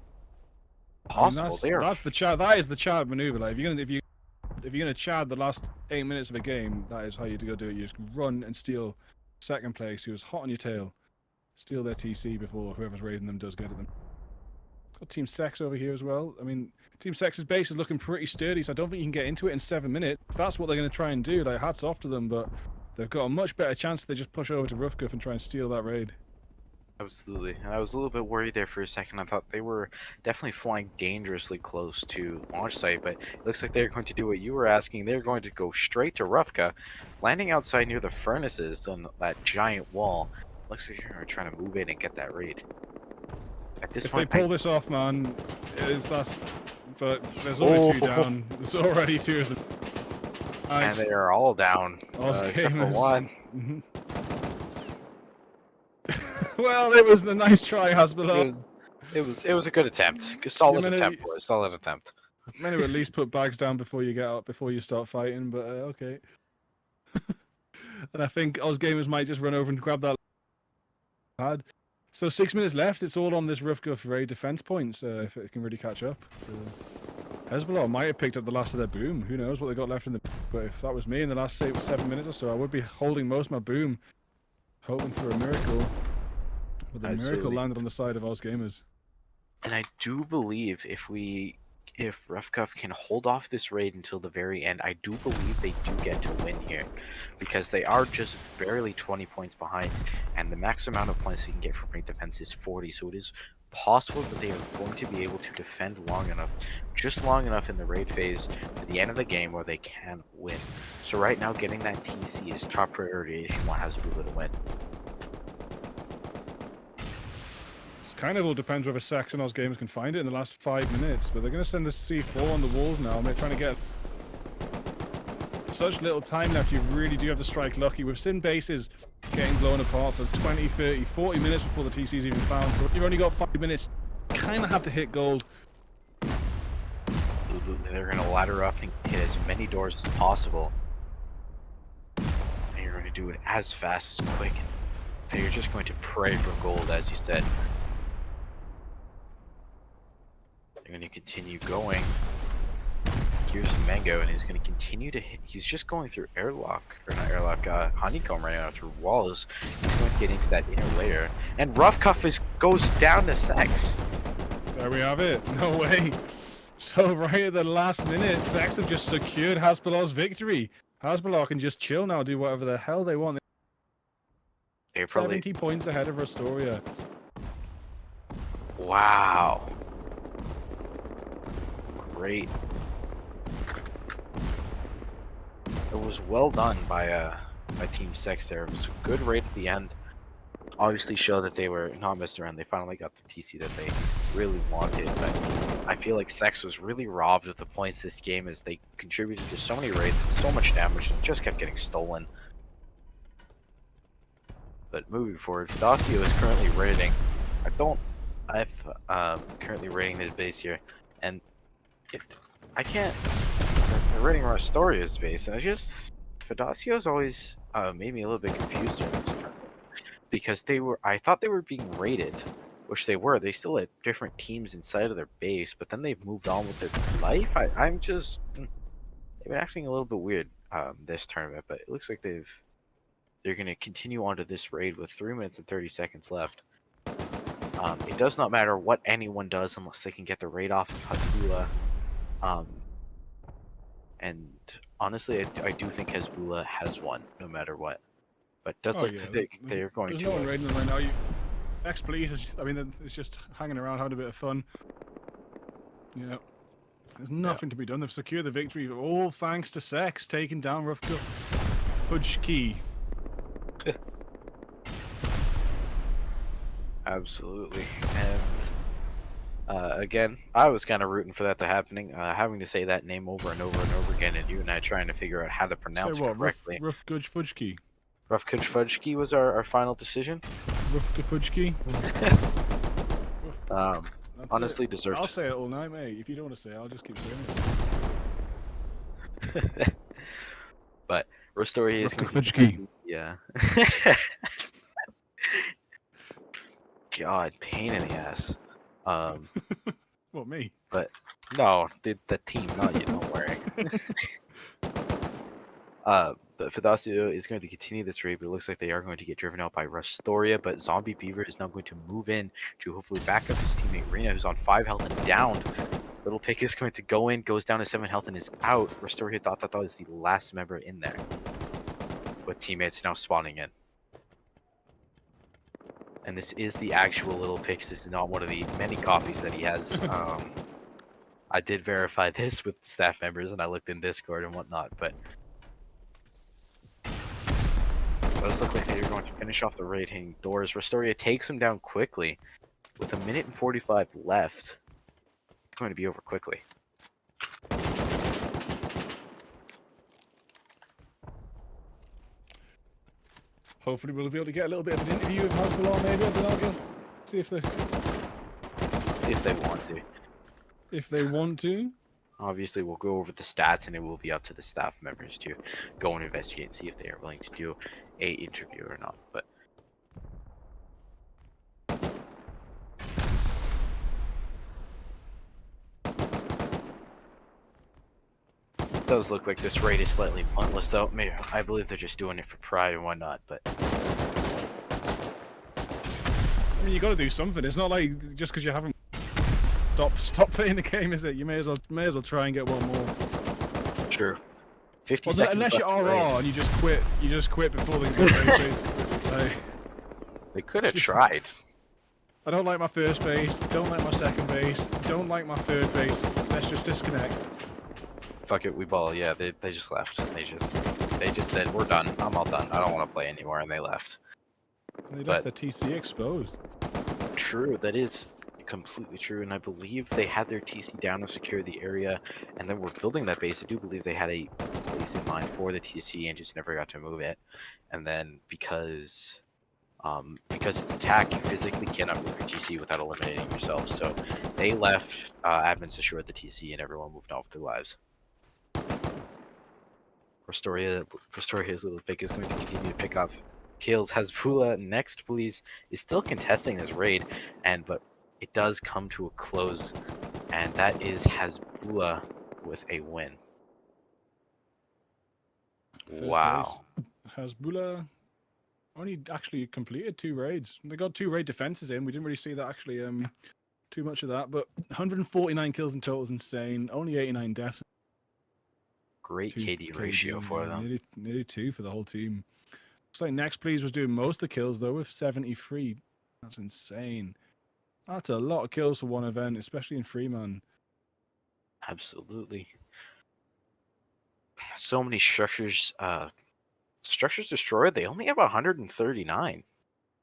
Possible. I mean, that's the Chad. That is the Chad maneuver. Like if you're gonna Chad the last 8 minutes of a game, that is how you go do it. You just run and steal second place, who's hot on your tail. Steal their TC before whoever's raiding them does get at them. Got Team Sex over here as well. I mean, Team Sex's base is looking pretty sturdy, so I don't think you can get into it in 7 minutes. If that's what they're going to try and do, like, hats off to them, but they've got a much better chance if they just push over to Ruffguff and try and steal that raid. Absolutely. And I was a little bit worried there for a second. I thought they were definitely flying dangerously close to launch site, but it looks like they're going to do what you were asking. They're going to go straight to Ruffka, landing outside near the furnaces on that giant wall. Looks like they're trying to move in and get that raid. At this point, if they pull this off, man, but there's only 2 down. There's already 2 of them. And they are all down, except for 1. Well, it was a nice try, Hasbro. It was a good attempt. A solid attempt, boys. Solid attempt. I'm going to at least put bags down before you get up, before you start fighting, but okay. And I think Oz Gamers might just run over and grab that pad. So 6 minutes left. It's all on this Ruffguff raid defense points. If it can really catch up. Hezbollah might have picked up the last of their boom. Who knows what they got left in the. But if that was me in the last 7 minutes or so, I would be holding most of my boom, hoping for a miracle. But the miracle landed on the side of Oz Gamers. And I do believe if Ruffguff can hold off this raid until the very end, I do believe they do get to win here, because they are just barely 20 points behind, and the max amount of points you can get from raid defense is 40. So it is possible that they are going to be able to defend long enough, just long enough in the raid phase to the end of the game where they can win. So right now, getting that TC is top priority if you want Hasbro to win. Kind of all depends whether Sax and Oz Gamers can find it in the last 5 minutes, but they're going to send the C4 on the walls now, and they're trying to get such little time left. You really do have to strike lucky. We've seen bases getting blown apart for 20, 30, 40 minutes before the TC's even found, so you've only got 5 minutes. Kind of have to hit gold. They're going to ladder up and hit as many doors as possible, and you're going to do it as fast as quick. They're just going to pray for gold, as you said. They're going to continue going. Here's Mango, and he's going to continue to hit. He's just going through honeycomb right now through walls. He's going to get into that inner layer. And Ruffguff goes down to Sex. There we have it. No way. So right at the last minute, Sex have just secured Hasbulah's victory. Hasbulah can just chill now, do whatever the hell they want. They're 70 points ahead of Rustoria. Wow. Great. It was well done by Team Sex there. It was a good raid at the end. Obviously showed that they were not messing around. They finally got the TC that they really wanted, but I feel like Sex was really robbed of the points this game as they contributed to so many raids and so much damage and just kept getting stolen. But moving forward, Fidacio is currently raiding. I'm currently raiding his base here, and I can't. They're raiding Rustoria's base, and Fidacio's always made me a little bit confused during this tournament, because I thought they were being raided, which they were. They still had different teams inside of their base, but then they've moved on with their life. They've been acting a little bit weird this tournament, but it looks like they're going to continue on to this raid with 3 minutes and 30 seconds left. It does not matter what anyone does unless they can get the raid off of Hasbula. And honestly, I do think Hasbula has won, no matter what. But it does Oh look yeah, like they're going there's to. no one raiding them right now. Next, please. I mean, it's just hanging around, having a bit of fun. Yeah. There's nothing to be done. They've secured the victory, all thanks to Sex taking down Rough Fudge Key. Absolutely. And again, I was kind of rooting for that to happening. Having to say that name over and over and over again, and you and I trying to figure out how to pronounce it correctly. Rough Fudge Key. Rough Fudge Key was our final decision. Rough Fudge Key. Honestly, deserved. I'll say it all night, mate. If you don't want to say it, I'll just keep saying it. But Rustoria is Fudge Key. Yeah. God, pain in the ass. What, me? But no, the team, not you. Don't worry. But Fidacio is going to continue this raid, but it looks like they are going to get driven out by Rustoria. But Zombie Beaver is now going to move in to hopefully back up his teammate Rena, who's on 5 health and downed. Little Pick is going to go in, goes down to 7 health and is out. Rustoria thought is the last member in there, with teammates now spawning in. And this is the actual Little Pix. This is not one of the many copies that he has. I did verify this with staff members, and I looked in Discord and whatnot, but those look like they're going to finish off the raid hitting doors. Rustoria takes him down quickly. With 1 minute and 45 left, it's going to be over quickly. Hopefully we'll be able to get a little bit of an interview with Hasbulla, maybe. I don't know. See if they want to. If they want to. Obviously, we'll go over the stats, and it will be up to the staff members to go and investigate and see if they are willing to do a interview or not. But it does look like this raid is slightly pointless, though. Maybe, I believe they're just doing it for pride and whatnot, but I mean, you got to do something. It's not like just because you haven't stop playing the game, is it? You may as well try and get one more. True. 50 seconds. Unless you're RR and you just quit before the game. They could have tried. I don't like my first base. Don't like my second base. Don't like my third base. Let's just disconnect. Fuck it, we ball. Yeah, they just left. They just said, we're done. I'm all done. I don't want to play anymore, and they left. They left the TC exposed. True, that is completely true, and I believe they had their TC down to secure the area, and then we're building that base. I do believe they had a place in mind for the TC and just never got to move it. And then because it's attack, you physically cannot move your TC without eliminating yourself. So they left, admins assured the TC, and everyone moved on with their lives. Rustoria's Little Pick is going to continue to pick up kills. Hasbulla next, please, is still contesting this raid, but it does come to a close, and that is Hasbulla with a win. Wow. Hasbulla only actually completed 2 raids. They got 2 raid defenses in. We didn't really see that actually too much of that, but 149 kills in total is insane. Only 89 deaths. Great KD ratio for them. Nearly 2 for the whole team. Looks like Next Please was doing most of the kills though with 73. That's insane. That's a lot of kills for one event, especially in Freeman. Absolutely. So many structures. Structures destroyed. They only have 139.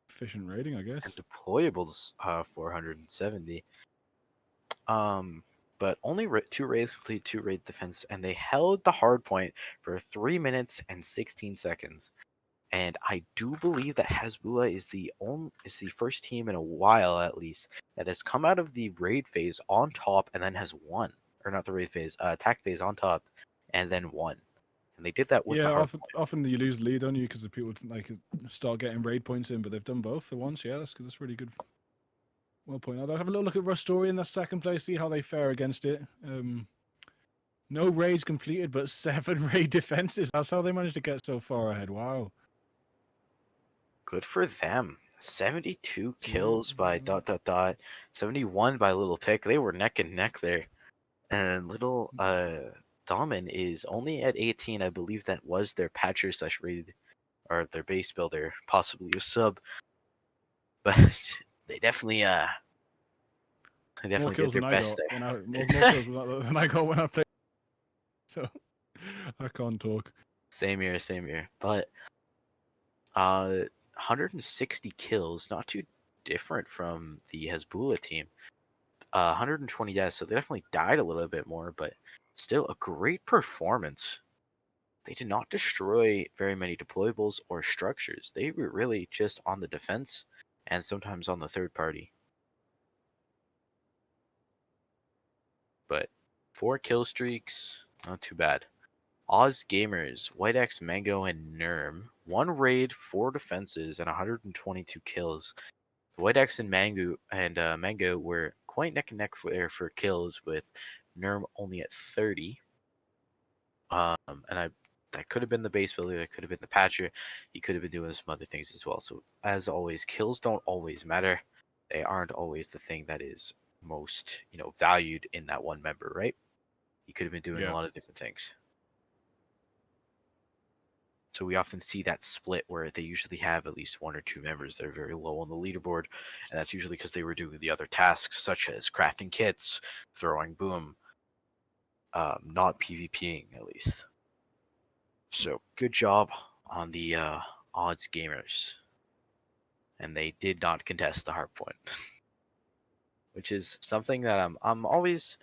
Efficient rating, I guess. And deployables, 470. But only 2 raids complete, 2 raid defense, and they held the hard point for 3 minutes and 16 seconds. And I do believe that Hasbulla is the first team in a while, at least, that has come out of the raid phase on top and then has won. Or not the raid phase, attack phase on top and then won. And they did that with the hard point. Often you lose lead on you because the people start getting raid points in, but they've done both for once. Yeah, that's really good. Well pointed out. I'll have a little look at Rustoria in the second place, see how they fare against it. No raids completed, but 7 raid defenses. That's how they managed to get so far ahead. Wow. Good for them. 72 kills by ... 71 by Little Pick. They were neck and neck there. And Little Dahlman is only at 18. I believe that was their patcher / raid or their base builder, possibly a sub. But they definitely More did kills their than I best got when there. more kills than I got when I played. So I can't talk. Same here. But 160 kills, not too different from the Hezbollah team. 120 deaths, so they definitely died a little bit more, but still a great performance. They did not destroy very many deployables or structures. They were really just on the defense and sometimes on the third party. But 4 kill streaks, not too bad. Oz Gamers, White X, Mango, and Nerm. 1 raid, 4 defenses, and 122 kills. The White X and Mango were quite neck and neck for kills, with Nerm only at 30. And that could have been the base builder, that could have been the patcher. He could have been doing some other things as well. So as always, kills don't always matter. They aren't always the thing that is most, valued in that one member, right? He could have been doing a lot of different things. So we often see that split where they usually have at least 1 or 2 members that are very low on the leaderboard, and that's usually because they were doing the other tasks such as crafting kits, throwing boom, not PvPing at least. So good job on the odds gamers, and they did not contest the hardpoint, which is something that I'm always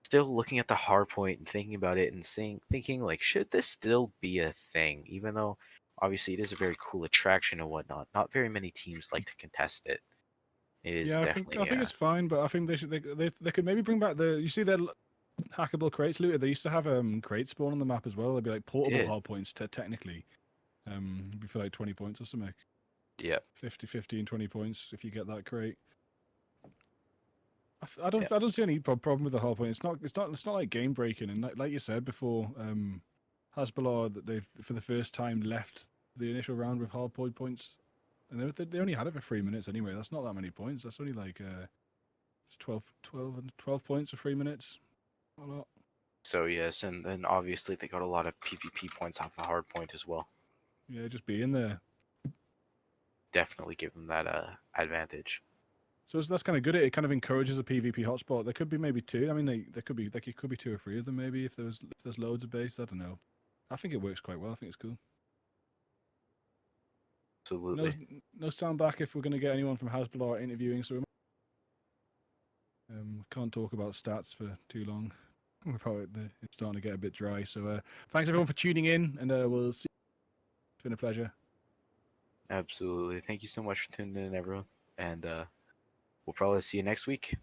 still looking at the hardpoint and thinking about it and thinking like, should this still be a thing? Even though obviously it is a very cool attraction and whatnot, not very many teams like to contest it. It is definitely. I think it's fine, but I think they could maybe bring back you see that hackable crates looted. They used to have crate spawn on the map as well. They'd be like portable hardpoints technically. Be for like 20 points or something. Yeah. 50, 15, 20 points if you get that crate. I don't see any problem with the hardpoint. It's not like game breaking. And like you said before, Hezbollah that they've for the first time left the initial round with hardpoint points, and they only had it for 3 minutes anyway. That's not that many points. That's only like it's 12 points for 3 minutes. Not a lot. So yes, and then obviously they got a lot of PvP points off the hard point as well. Yeah, just being there. Definitely give them that advantage. So that's kind of good. It kind of encourages a PvP hotspot. There could be maybe 2. I mean, there could be 2 or 3 of them maybe if there's loads of base. I don't know. I think it works quite well. I think it's cool. Absolutely. No sound back if we're going to get anyone from Hezbollah interviewing. So can't talk about stats for too long. It's starting to get a bit dry. So thanks everyone for tuning in, and we'll see you. It's been a pleasure. Absolutely. Thank you so much for tuning in, everyone. And we'll probably see you next week.